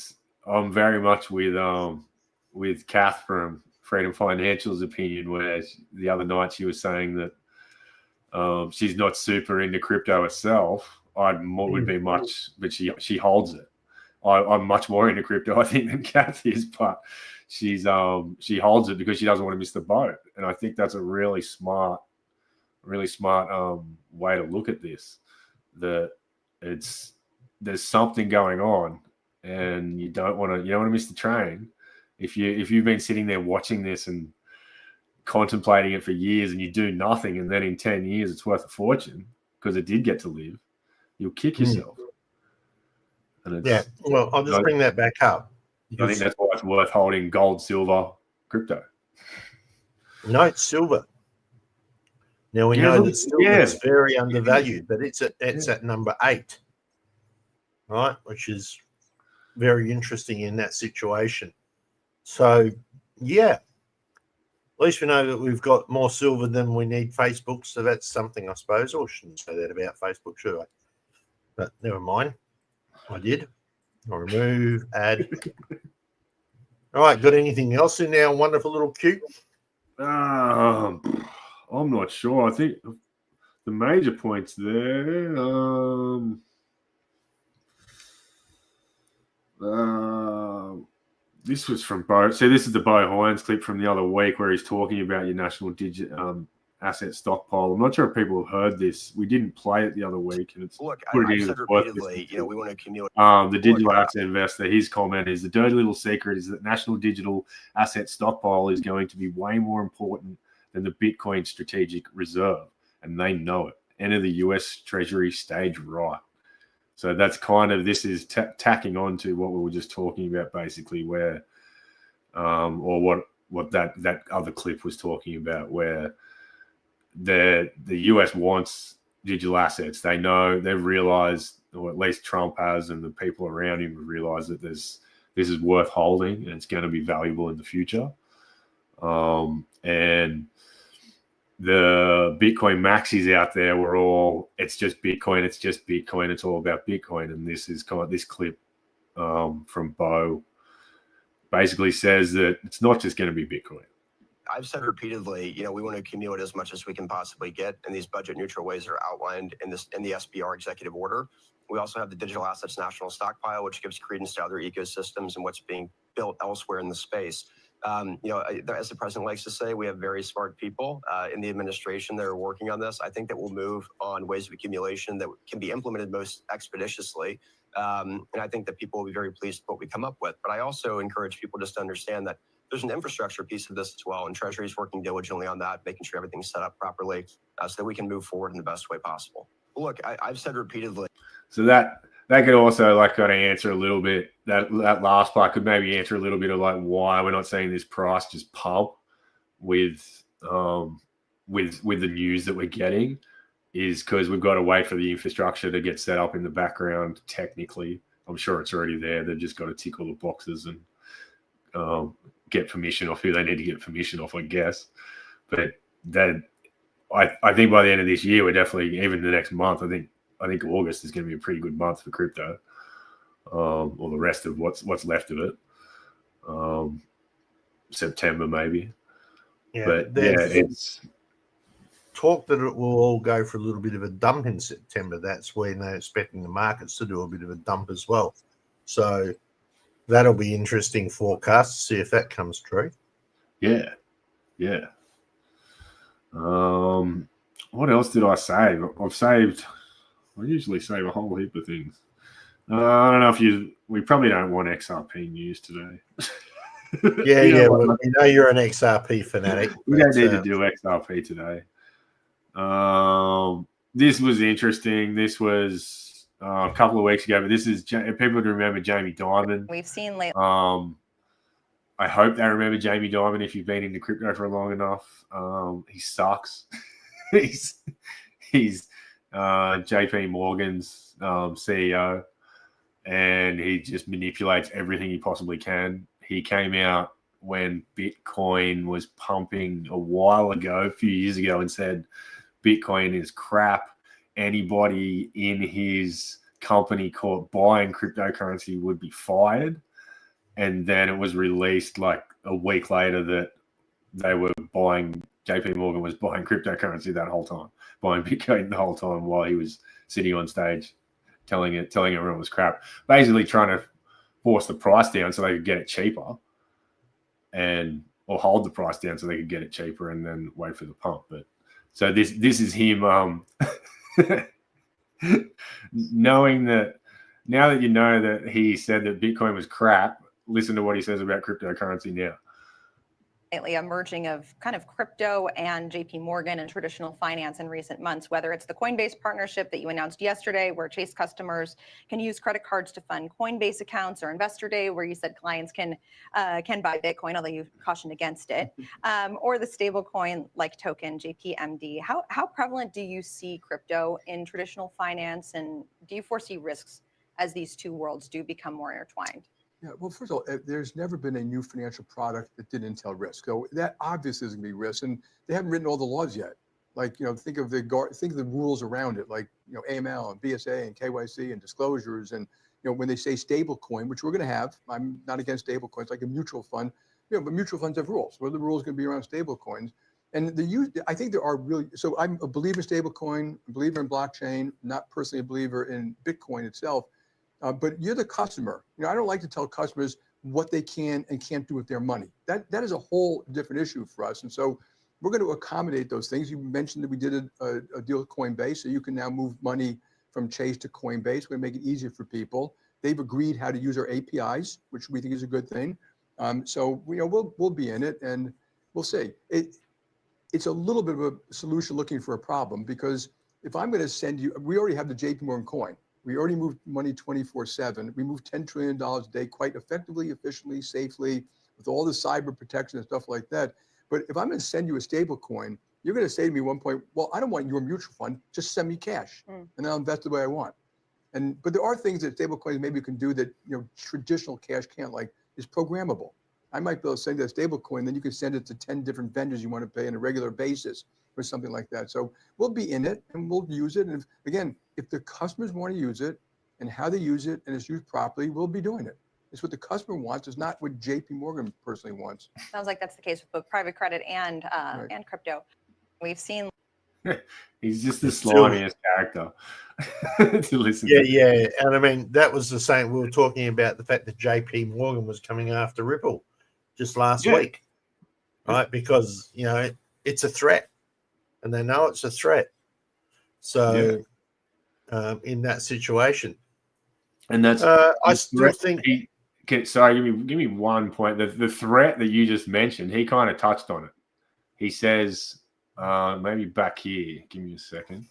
S2: I'm very much with Kath from Freedom Financial's opinion, where the other night she was saying that she's not super into crypto herself. Would be much, but she holds it. I'm much more into crypto, I think, than Kath is, but she holds it because she doesn't want to miss the boat. And I think that's a really smart way to look at this. That there's something going on, and you don't want to miss the train. If you've been sitting there watching this and contemplating it for years, and you do nothing, and then in 10 years it's worth a fortune because it did get to live, you'll kick yourself. And
S1: yeah, well, I'll just bring that back up.
S2: I think that's why it's worth holding gold, silver, crypto.
S1: No, it's silver. Now we know that silver is very undervalued, but it's at number 8, right? Which is very interesting in that situation. So, yeah, at least we know that we've got more silver than we need Facebook. So that's something, I suppose. Or I shouldn't say that about Facebook, should I? But never mind. I did. I'll remove, add. All right, got anything else in our wonderful little queue?
S2: I'm not sure. I think the major points there. This was from Bo. So this is the Bo Hines clip from the other week where he's talking about your national asset stockpile. I'm not sure if people have heard this. We didn't play it the other week, and it's
S8: look. I said repeatedly, we want to accumulate.
S2: The digital asset investor. His comment is the dirty little secret is that national digital asset stockpile is going to be way more important than the Bitcoin strategic reserve, and they know it. Enter the U.S. Treasury stage right. So that's kind of this is tacking on to what we were just talking about, basically, where, or what that other clip was talking about, where the US wants digital assets. They know, they've realized or at least Trump has, and the people around him have realized that this is worth holding and it's going to be valuable in the future. And the Bitcoin maxis out there were all, it's just Bitcoin, it's all about Bitcoin. And this is kind of this clip from Bo basically says that it's not just going to be Bitcoin.
S8: I've said repeatedly, we want to accumulate as much as we can possibly get, and these budget neutral ways are outlined in the SBR executive order. We also have the Digital Assets National Stockpile, which gives credence to other ecosystems and what's being built elsewhere in the space. As the president likes to say, we have very smart people in the administration that are working on this. I think that we'll move on ways of accumulation that can be implemented most expeditiously. And I think that people will be very pleased with what we come up with. But I also encourage people just to understand that there's an infrastructure piece of this as well. And Treasury is working diligently on that, making sure everything's set up properly so that we can move forward in the best way possible. Look, I've said repeatedly.
S2: So that could also kind of answer a little bit, that last part could maybe answer a little bit of why we're not seeing this price just pump with the news that we're getting, is because we've got to wait for the infrastructure to get set up in the background. Technically, I'm sure it's already there. They've just got to tick all the boxes and get permission off who they need to get permission off, I guess. But I think by the end of this year, we're definitely, even the next month, I think August is going to be a pretty good month for crypto, or the rest of what's left of it. September maybe.
S1: Yeah,
S2: but it's
S1: talk that it will all go for a little bit of a dump in September. That's when they're expecting the markets to do a bit of a dump as well. So that'll be interesting forecast to see if that comes true.
S2: Yeah. What else did I save? I usually save a whole heap of things. I don't know if we probably don't want XRP news today.
S1: Yeah. Well, we know you're an XRP fanatic.
S2: We don't need to do XRP today. This was interesting. This was a couple of weeks ago, but this is people remember Jamie Dimon.
S9: We've seen lately.
S2: I hope they remember Jamie Dimon if you've been into crypto for long enough. He sucks. he's JP Morgan's CEO, and he just manipulates everything he possibly can. He came out when Bitcoin was pumping a while ago, a few years ago, and said Bitcoin is crap. Anybody in his company caught buying cryptocurrency would be fired. And then it was released like a week later that they were JP Morgan was buying cryptocurrency that whole time, buying Bitcoin the whole time while he was sitting on stage telling everyone it was crap, basically trying to force the price down so they could get it cheaper, or hold the price down so they could get it cheaper and then wait for the pump. But so this is him knowing that, now that you know that he said that Bitcoin was crap, listen to what he says about cryptocurrency now.
S9: A merging of kind of crypto and JP Morgan and traditional finance in recent months, whether it's the Coinbase partnership that you announced yesterday, where Chase customers can use credit cards to fund Coinbase accounts, or Investor Day, where you said clients can buy Bitcoin, although you cautioned against it, or the stable coin like token JPMD. How prevalent do you see crypto in traditional finance, and do you foresee risks as these two worlds do become more intertwined?
S10: Yeah, well, first of all, there's never been a new financial product that didn't entail risk. So that obviously is going to be risk, and they haven't written all the laws yet. Like, think of the rules around it, like, AML and BSA and KYC and disclosures. And, when they say stable coin, which we're going to have, I'm not against stable coins, like a mutual fund, but mutual funds have rules. What are the rules going to be around stable coins? And I think there are really, so I'm a believer in stable coin, a believer in blockchain, not personally a believer in Bitcoin itself. But you're the customer. I don't like to tell customers what they can and can't do with their money. That is a whole different issue for us. And so we're going to accommodate those things. You mentioned that we did a deal with Coinbase, so you can now move money from Chase to Coinbase. We're going to make it easier for people. They've agreed how to use our APIs, which we think is a good thing. So we'll be in it, and we'll see. It's a little bit of a solution looking for a problem, because if I'm going to send you, we already have the JP Morgan coin. We already moved money 24/7. We moved $10 trillion a day quite effectively, efficiently, safely, with all the cyber protection and stuff like that. But if I'm going to send you a stable coin, you're going to say to me at one point, well, I don't want your mutual fund, just send me cash and I'll invest the way I want. But there are things that stablecoins maybe can do that traditional cash can't, like is programmable. I might be able to send a stablecoin, then you can send it to 10 different vendors you want to pay on a regular basis or something like that. So we'll be in it and we'll use it. And if the customers want to use it and how they use it and it's used properly, we'll be doing it. It's what the customer wants. It's not what JP Morgan personally wants.
S9: Sounds like that's the case with both private credit and
S10: Right.
S9: and crypto. We've seen.
S2: He's just the slimiest character to listen
S1: Yeah,
S2: to.
S1: yeah. And I mean, that was the same. We were talking about the fact that JP Morgan was coming after Ripple just last week, right? Because, it's a threat and they know it's a threat. So in that situation.
S2: And that's,
S1: I still think.
S2: Sorry, give me 1 point. The threat that you just mentioned, he kind of touched on it. He says, maybe back here, give me a second.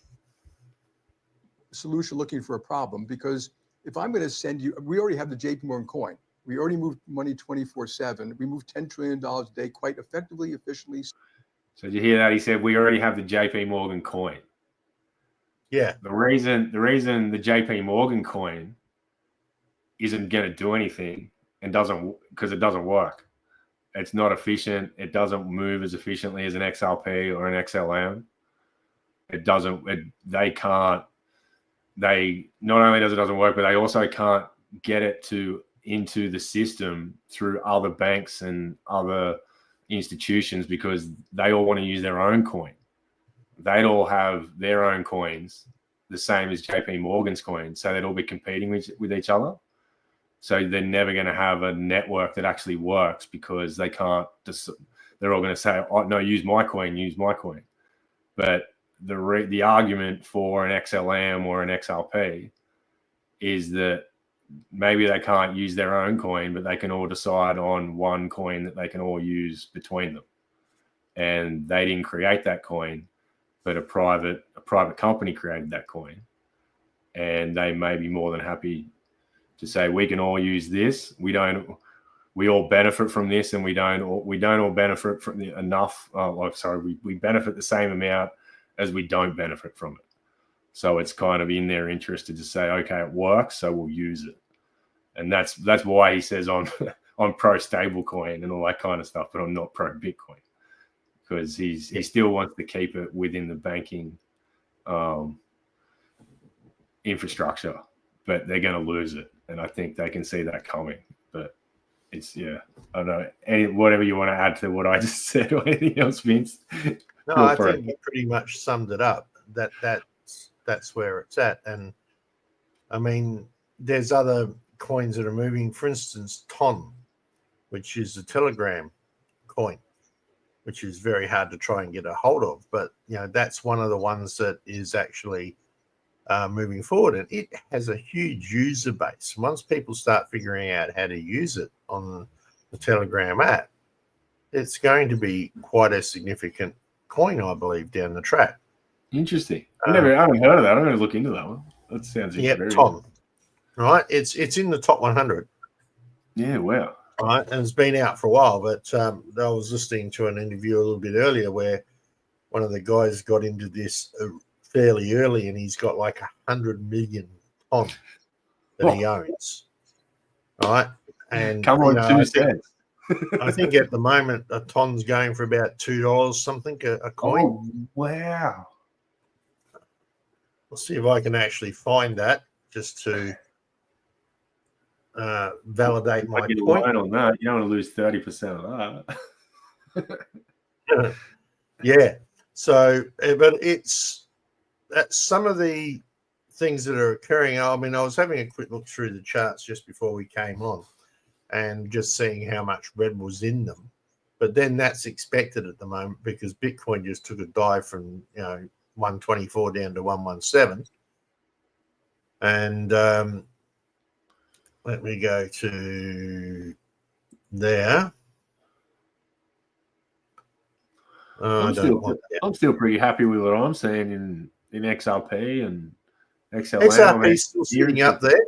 S10: Solution looking for a problem, because if I'm going to send you, we already have the JP Morgan coin. We already move money 24/7. We move $10 trillion a day quite effectively, efficiently.
S2: So did you hear that? He said, we already have the JP Morgan coin.
S1: Yeah.
S2: The reason the JP Morgan coin isn't going to do anything and because it doesn't work. It's not efficient. It doesn't move as efficiently as an XRP or an XLM. Not only does it doesn't work, but they also can't get it into the system through other banks and other institutions because they all want to use their own coin. They'd all have their own coins, the same as JP Morgan's coin. So they'd all be competing with each other. So they're never going to have a network that actually works because they can't they're all going to say, oh, no, use my coin. But the argument for an XLM or an XRP is that maybe they can't use their own coin, but they can all decide on one coin that they can all use between them. And they didn't create that coin, but a private company created that coin. And they may be more than happy to say, we can all use this. We all benefit from this, and we don't all benefit from enough. We benefit the same amount as we don't benefit from it. So it's kind of in their interest to just say, okay, it works, so we'll use it. And that's why he says I'm pro stablecoin and all that kind of stuff, but I'm not pro Bitcoin, because he still wants to keep it within the banking infrastructure, but they're going to lose it. And I think they can see that coming. But it's, I don't know, whatever you want to add to what I just said or anything else, Vince.
S1: No, I think you pretty much summed it up. That's where it's at. And I mean, there's other coins that are moving. For instance, TON, which is a Telegram coin, which is very hard to try and get a hold of. But, that's one of the ones that is actually moving forward. And it has a huge user base. Once people start figuring out how to use it on the Telegram app, it's going to be quite a significant coin, I believe, down the track.
S2: Interesting. I haven't heard of that. I'm going to look into that one. That sounds
S1: very TON. Right, it's in the top 100.
S2: Yeah, wow.
S1: Right, and it's been out for a while. But I was listening to an interview a little bit earlier where one of the guys got into this fairly early, and he's got like 100 million TON that he owns. Right, and
S2: come on, 2 cents.
S1: I think at the moment a ton's going for about $2 something a coin.
S2: Oh, wow.
S1: I'll see if I can actually find that just to validate my point.
S2: On that, you don't want to lose 30% of
S1: that. Yeah. So, but it's some of the things that are occurring. I mean, I was having a quick look through the charts just before we came on, and just seeing how much red was in them. But then that's expected at the moment because Bitcoin just took a dive from 124 down to 117. And let me go to there.
S2: I'm still pretty happy with what I'm seeing in XRP and XLM.
S1: XRP is still sitting up there.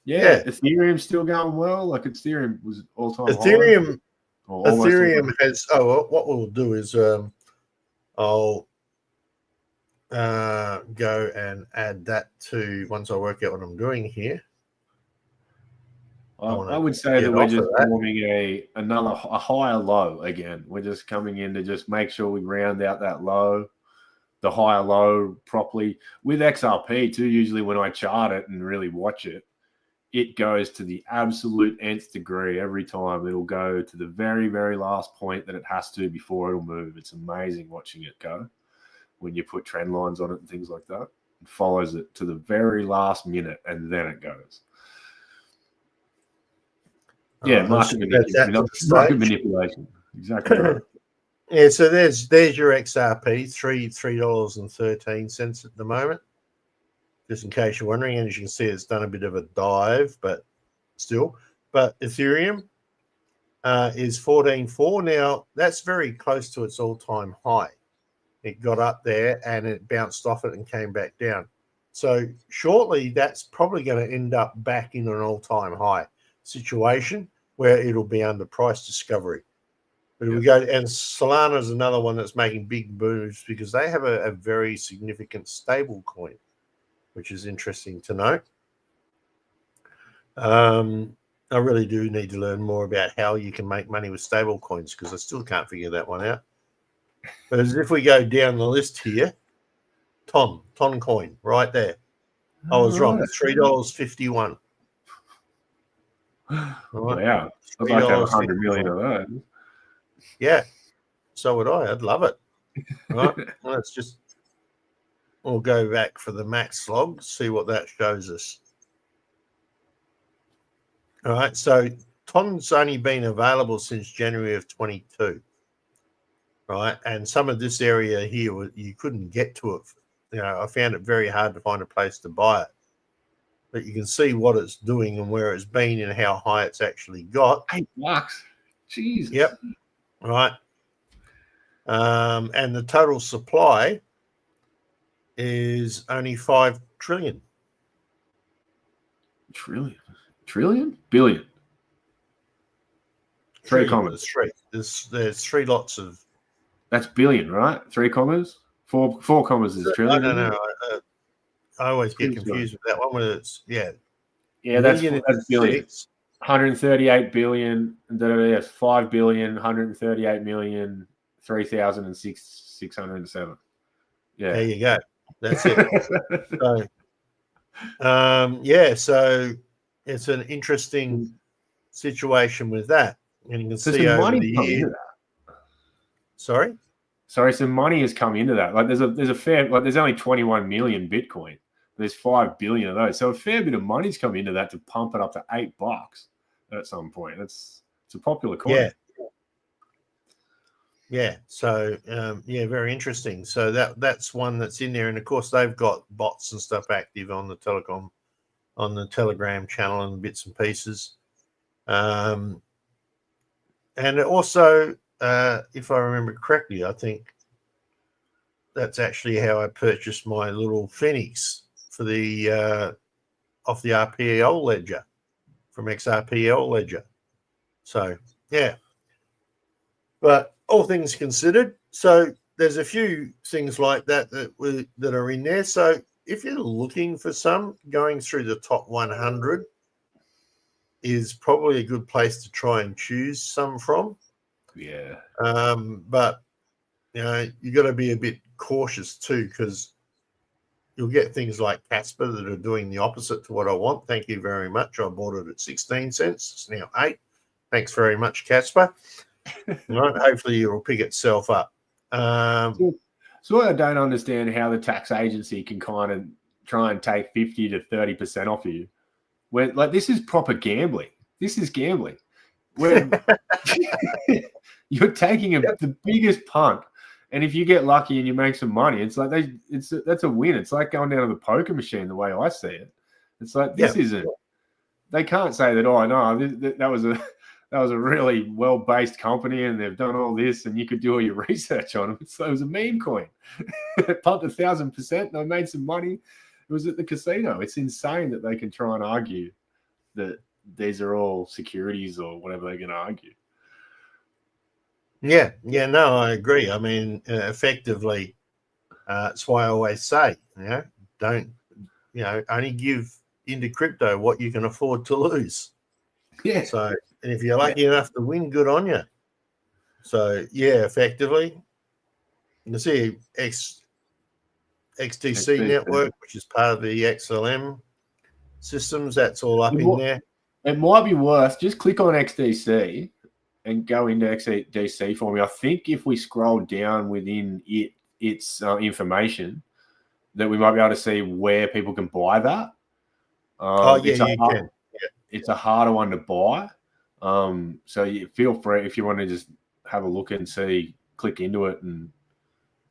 S2: Yeah, Ethereum's still going well. Like Ethereum was all-time high.
S1: Ethereum has. Oh, well, what we'll do is I'll go and add that to once I work out what I'm doing here.
S2: I would say
S1: get
S2: that we're
S1: off of
S2: just
S1: that.
S2: forming a higher low again. We're just coming in to just make sure we round out that low, the higher low properly. With XRP too, usually when I chart it and really watch it, it goes to the absolute nth degree every time. It'll go to the very, very last point that it has to before it'll move. It's amazing watching it go when you put trend lines on it and things like that. It follows it to the very last minute and then it goes. Yeah, market manipulation. Exactly right.
S1: Yeah, so there's your XRP, $3.13 at the moment. Just in case you're wondering, and as you can see, it's done a bit of a dive, but still. But Ethereum is 14.4. Now, that's very close to its all-time high. It got up there and it bounced off it and came back down. So shortly, that's probably going to end up back in an all-time high situation where it'll be under price discovery. But we go, and Solana is another one that's making big moves because they have a very significant stable coin, which is interesting to note. I really do need to learn more about how you can make money with stable coins because I still can't figure that one out. But as if we go down the list here, Ton coin right there. I was wrong. $3.51.
S2: Right. Wow. I'd like to have 100 million of those.
S1: Yeah. So would I. I'd love it. Right. Let's just, we'll go back for the max log, see what that shows us. All right. So Ton's only been available since January of 22. Right. And some of this area here, you couldn't get to it. I found it very hard to find a place to buy it. But you can see what it's doing and where it's been and how high it's actually got.
S2: $8. Jesus.
S1: Yep. Right. And the total supply is only 5 trillion.
S2: Trillion? Billion. Three commas.
S1: There's 3 lots of.
S2: That's billion, right? 3 commas? Four commas is trillion.
S1: No. I always get confused with that one. Where it's that's
S2: billion. 138 billion. Yes, 5 billion. 138 million. 3,607. Yeah,
S1: there you go. That's it. So it's an interesting situation with that, and you can see over the year. Sorry,
S2: some money has come into that. Like there's a fair, like there's only 21 million Bitcoin. There's 5 billion of those, so a fair bit of money's come into that to pump it up to $8 at some point. It's a popular coin.
S1: Yeah. So very interesting. So that's one that's in there, and of course they've got bots and stuff active on the Telegram channel and bits and pieces. And also, if I remember correctly, I think that's actually how I purchased my little Phoenix for the off the RPL ledger from XRPL ledger. So yeah, but all things considered, so there's a few things like that that are in there. So if you're looking for some, going through the top 100 is probably a good place to try and choose some from.
S2: Yeah.
S1: But you got to be a bit cautious too, because you'll get things like Casper that are doing the opposite to what I want. Thank you very much. I bought it at 16 cents. It's now 8. Thanks very much, Casper. Right. Hopefully it will pick itself up.
S2: So I don't understand how the tax agency can kind of try and take 50 to 30% off of you. When this is proper gambling. This is gambling. When you're taking the biggest punt, and if you get lucky and you make some money, it's like that's a win. It's like going down to the poker machine the way I see it. It's like this isn't. They can't say that. Oh no, that was a really well-based company, and they've done all this, and you could do all your research on them. So it was a meme coin. It pumped 1,000%. They made some money. It was at the casino. It's insane that they can try and argue that these are all securities or whatever they're going to argue.
S1: Yeah, no, I agree. I mean, effectively, That's why I always say, don't, only give into crypto what you can afford to lose.
S2: Yeah.
S1: So, and if you're lucky enough to win, good on you. So, yeah, effectively, you can see XDC network, which is part of the XLM systems. That's all up in there.
S2: It might be worth just click on XDC and go into XDC for me. I think if we scroll down within its information, that we might be able to see where people can buy that.
S1: You can. Yeah.
S2: It's a harder one to buy. So you feel free if you want to just have a look and see, click into it, and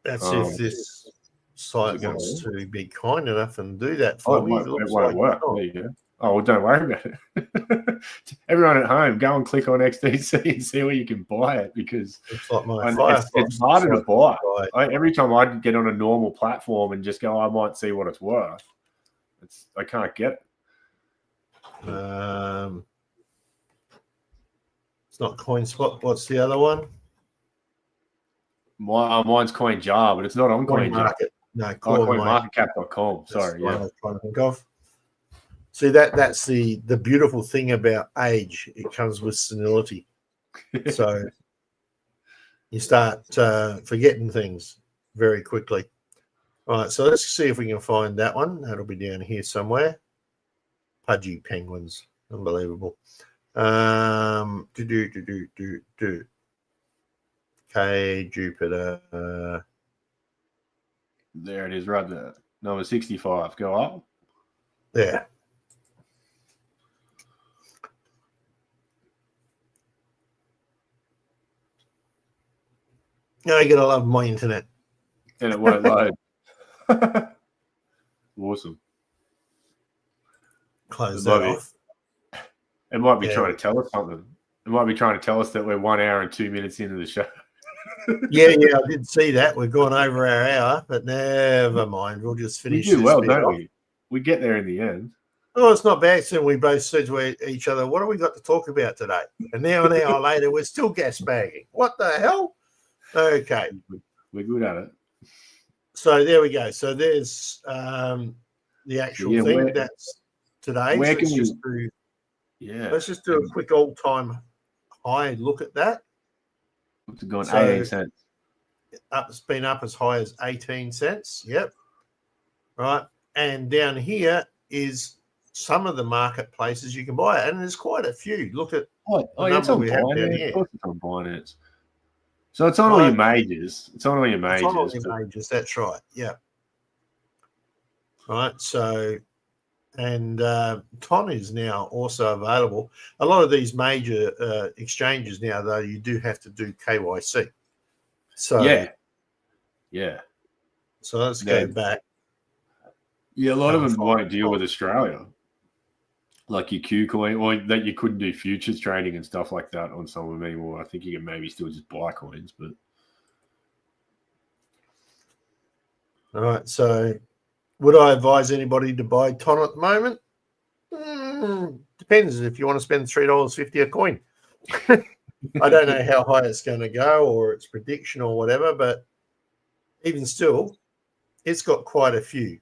S1: that's if this site wants to be kind enough and do that for me.
S2: It won't work. There you go. Oh, well, don't worry about it. Everyone at home, go and click on XDC and see where you can buy it, because
S1: it's like
S2: it's harder to buy. Every time I get on a normal platform and just go, I might see what it's worth. I can't get it.
S1: It's not CoinSpot. What's the other one?
S2: Mine's CoinJar, but it's not on CoinJar.
S1: No,
S2: CoinMarketCap.com. Sorry,
S1: I was trying to think of. See, that's the beautiful thing about age. It comes with senility. So you start forgetting things very quickly. All right, so let's see if we can find that one. That'll be down here somewhere. Pudgy penguins, unbelievable. Okay, Jupiter.
S2: There it is, right there. Number 65. Go up.
S1: Yeah. I gotta love my internet.
S2: And it won't load. Awesome.
S1: Close that off.
S2: It might be trying to tell us something. It might be trying to tell us that we're 1 hour and 2 minutes into the show.
S1: yeah, I did see that. We're going over our hour, but never mind. We'll just finish.
S2: We do well, don't we? We get there in the end.
S1: Oh, it's not bad. So we both said to each other, what have we got to talk about today? And now an hour later, we're still gas bagging. What the hell? Okay.
S2: We're good at it.
S1: So there we go. So there's the actual thing that's today.
S2: Where
S1: can let's just do a quick all-time high look at that.
S2: It's gone 18 cents.
S1: It's been up as high as 18 cents. Yep. Right. And down here is some of the marketplaces you can buy it. And there's quite a few. Look at
S2: the number we have down here. Of course it's on Binance. So it's on all your majors. It's on all your majors.
S1: It's on all your majors. That's right. Yeah. Right. So, and TON is now also available. A lot of these major exchanges now, though, you do have to do KYC. So
S2: yeah.
S1: So let's go back.
S2: Yeah, a lot of them won't deal with Australia, like your KuCoin, or that you couldn't do futures trading and stuff like that on some of them anymore. I think you can maybe still just buy coins, but.
S1: All right, so would I advise anybody to buy TON at the moment? Depends if you want to spend $3.50 a coin. I don't know how high it's going to go or its prediction or whatever, but even still, it's got quite a few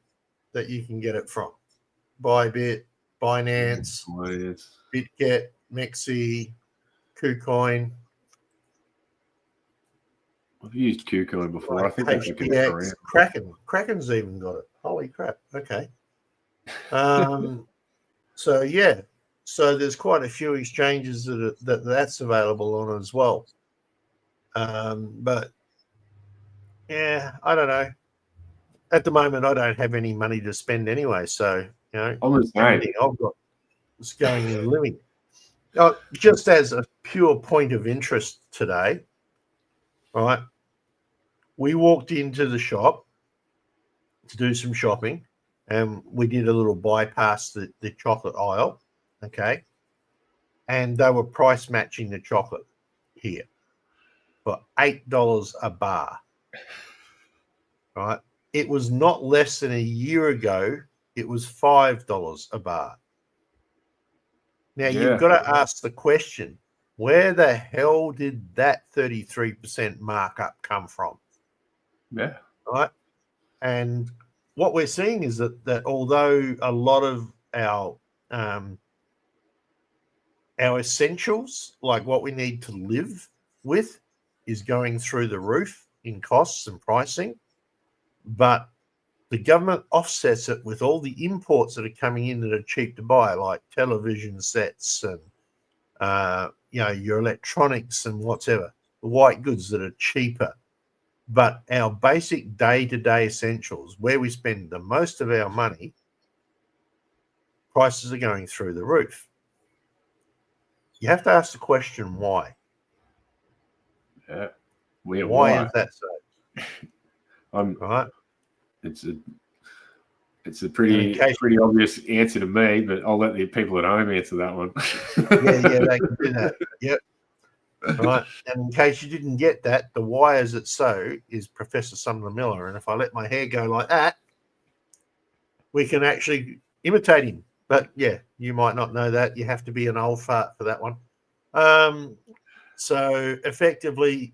S1: that you can get it from. Bybit, Binance, BitGet, Mexi, KuCoin.
S2: I've used KuCoin before. I think
S1: HPX, Kraken's even got it. Holy crap. Okay. So yeah. So there's quite a few exchanges that's available on as well. But yeah, I don't know. At the moment, I don't have any money to spend anyway. So, everything I've got is going in living. Just as a pure point of interest today, right? We walked into the shop to do some shopping, and we did a little bypass the chocolate aisle, okay? And they were price matching the chocolate here for $8 a bar, right? It was not less than a year ago. It was $5 a bar. Now, you've got to ask the question, where the hell did that 33% markup come from?
S2: Yeah.
S1: Right? And what we're seeing is that although a lot of our essentials, like what we need to live with, is going through the roof in costs and pricing, but the government offsets it with all the imports that are coming in that are cheap to buy, like television sets and your electronics and whatever, the white goods that are cheaper. But our basic day-to-day essentials, where we spend the most of our money, prices are going through the roof. You have to ask the question, why?
S2: Yeah.
S1: Why is that so? Right?
S2: It's a pretty obvious answer to me, but I'll let the people at home answer that one.
S1: yeah, they can do that. Yep. Right. And in case you didn't get that, the why is it so is Professor Sumner Miller. And if I let my hair go like that, we can actually imitate him. But yeah, you might not know that. You have to be an old fart for that one. So effectively,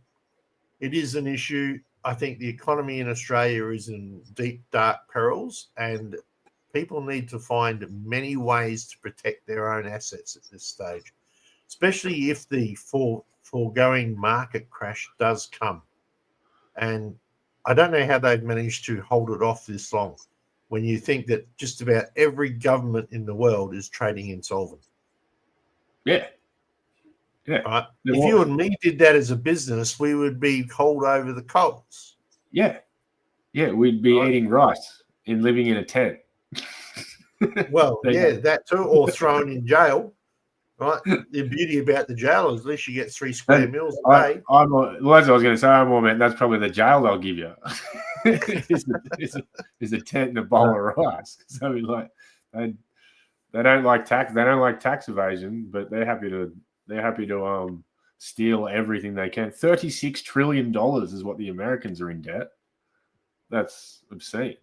S1: it is an issue. I think the economy in Australia is in deep, dark perils, and people need to find many ways to protect their own assets at this stage, especially if the foregoing market crash does come. And I don't know how they've managed to hold it off this long when you think that just about every government in the world is trading insolvent.
S2: Yeah. Yeah.
S1: Right? If you and me did that as a business, we would be cold over the coals.
S2: Yeah. Yeah, we'd be eating rice and living in a tent.
S1: Well, yeah, that too, or thrown in jail. Right. The beauty about the jail is at least you get 3 square meals a day.
S2: That's what I was going to say. I'm more meant that's probably the jail they'll give you. is a tent and a bowl of rice. So like they don't like tax. They don't like tax evasion, but they're happy to steal everything they can. $36 trillion is what the Americans are in debt. That's obscene.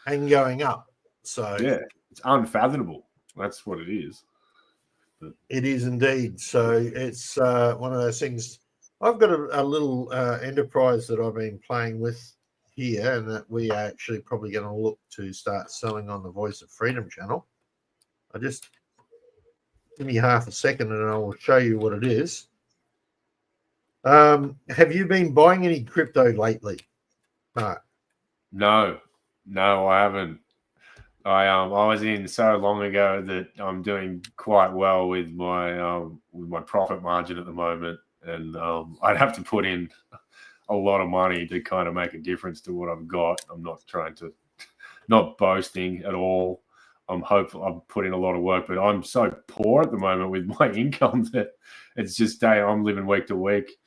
S1: And going up. So
S2: yeah, it's unfathomable. That's what it is. But
S1: it is indeed. So it's one of those things. I've got a little enterprise that I've been playing with here, and that we are actually probably going to look to start selling on the Voice of Freedom channel. Give me half a second and I will show you what it is. Have you been buying any crypto lately, Mark?
S2: No, I haven't. I was in so long ago that I'm doing quite well with my profit margin at the moment, and I'd have to put in a lot of money to kind of make a difference to what I've got. I'm not boasting at all. I'm hopeful. I'm putting a lot of work, but I'm so poor at the moment with my income that it's just I'm living week to week,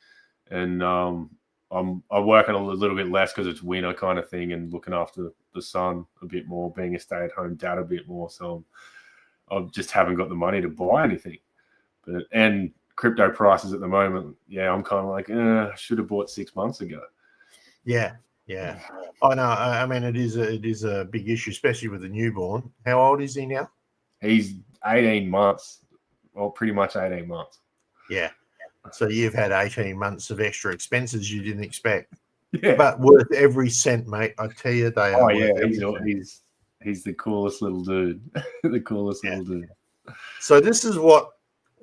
S2: and I'm working a little bit less because it's winter kind of thing, and looking after the son a bit more, being a stay-at-home dad a bit more. So I just haven't got the money to buy anything. And crypto prices at the moment, yeah, I'm kind of like, I should have bought 6 months ago.
S1: Yeah. I know. I mean, it is a big issue, especially with the newborn. How old is he now?
S2: He's 18 months. Well, pretty much 18 months.
S1: Yeah. So you've had 18 months of extra expenses you didn't expect.
S2: Yeah.
S1: But worth every cent, mate. I tell you, they are.
S2: Oh, yeah. He's the coolest little dude. The coolest little dude.
S1: So this is what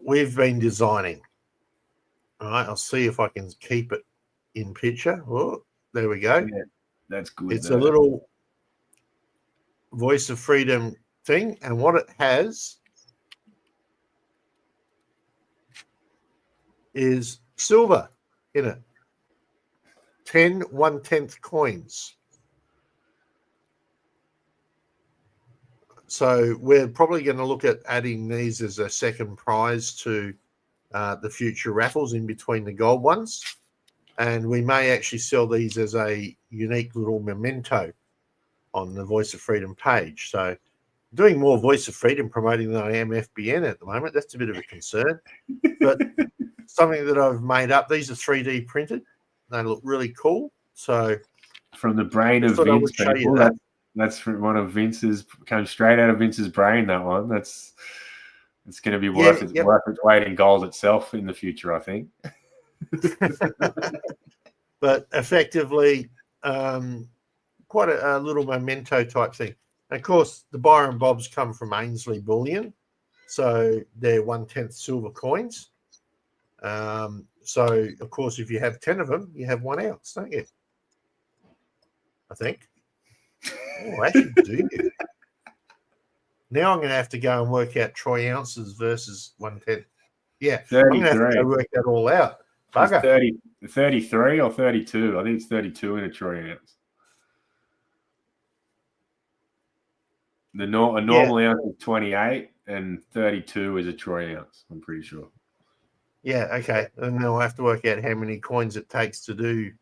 S1: we've been designing. All right. I'll see if I can keep it in picture. Oh, there we go.
S2: Yeah, that's good.
S1: It's a little Voice of Freedom thing. And what it has is silver in it. 10 1/10 coins. So we're probably going to look at adding these as a second prize to the future raffles in between the gold ones. And we may actually sell these as a unique little memento on the Voice of Freedom page. So doing more Voice of Freedom promoting than I am FBN at the moment. That's a bit of a concern. But something that I've made up. These are 3D printed. They look really cool. So
S2: from the brain of Vince, people, that's from one of Vince's, comes straight out of Vince's brain, that one. It's going to be worth its weight in gold itself in the future, I think.
S1: But effectively, quite a little memento type thing. And of course, the Byron Bobs come from Ainsley Bullion, so they're 1/10 silver coins. So of course, if you have 10 of them, you have 1 ounce, don't you? I think. Oh, actually, do you? Now I'm going to have to go and work out troy ounces versus 1/10. Yeah, I'm going to have to go work that all out. Bugger.
S2: 33 or 32. I think it's 32 in a troy ounce. A normal ounce is 28 and 32 is a troy ounce, I'm pretty sure.
S1: Yeah, okay. And then I'll have to work out how many coins it takes to do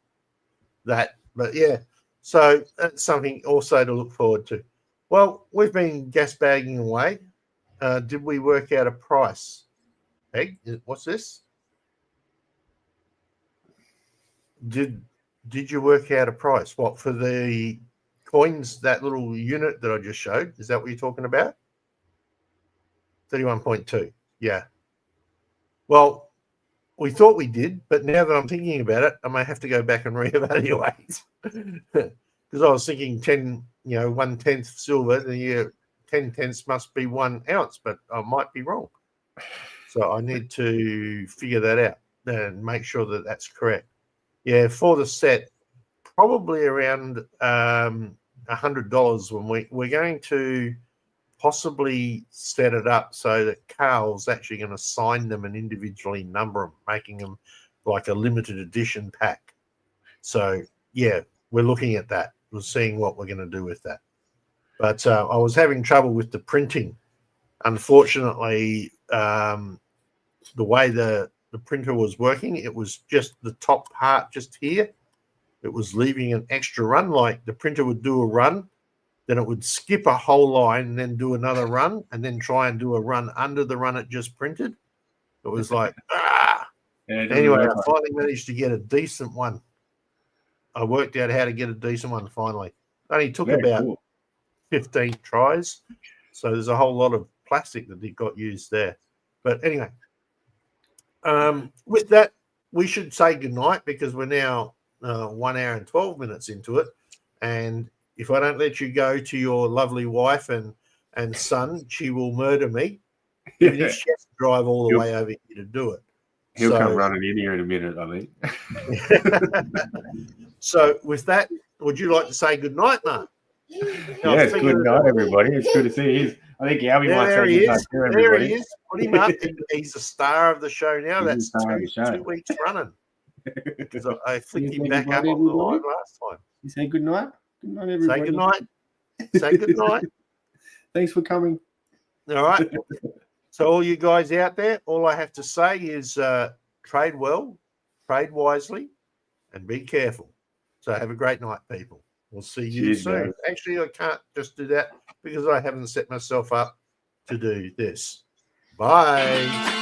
S1: that. But yeah, so that's something also to look forward to. Well, we've been gas bagging away. Did we work out a price? Peg, what's this? Did you work out a price? What, for the coins, that little unit that I just showed? Is that what you're talking about? 31.2. Yeah. Well, we thought we did, but now that I'm thinking about it, I may have to go back and reevaluate. Because I was thinking 10, 1/10 silver, the 10/10 must be 1 ounce, but I might be wrong. So I need to figure that out and make sure that that's correct. Yeah, for the set, probably around $100 when we're going to possibly set it up so that Carl's actually going to sign them and individually number them, making them like a limited edition pack. So yeah, we're looking at that. We're seeing what we're going to do with that. But I was having trouble with the printing. Unfortunately, the way the printer was working, it was just the top part just here. It was leaving an extra run, like the printer would do a run, then it would skip a whole line and then do another run and then try and do a run under the run it just printed. It was like, Anyway, I finally managed to get a decent one. I worked out how to get a decent one finally. It only took about 15 tries. So there's a whole lot of plastic that got used there. But anyway, with that, we should say goodnight because we're now 1 hour and 12 minutes into it. And if I don't let you go to your lovely wife and son, she will murder me. Even if she has to drive all the way over here to do it.
S2: He'll come running in here in a minute, I think.
S1: So with that, would you like to say goodnight, Mark?
S2: Yeah, it's good night, everybody. It's good to see you. I think Albie might say good night to everybody.
S1: There he is. Put him up. He's the star of the show now. That's 2 weeks running. Because I flicked him back up on the live last time.
S2: You say good night? Good night, everybody.
S1: Say good night. Say good night.
S2: Thanks for coming.
S1: All right. So all you guys out there, all I have to say is trade well, trade wisely, and be careful. So have a great night, people. We'll see you soon. Guys. Actually, I can't just do that because I haven't set myself up to do this. Bye.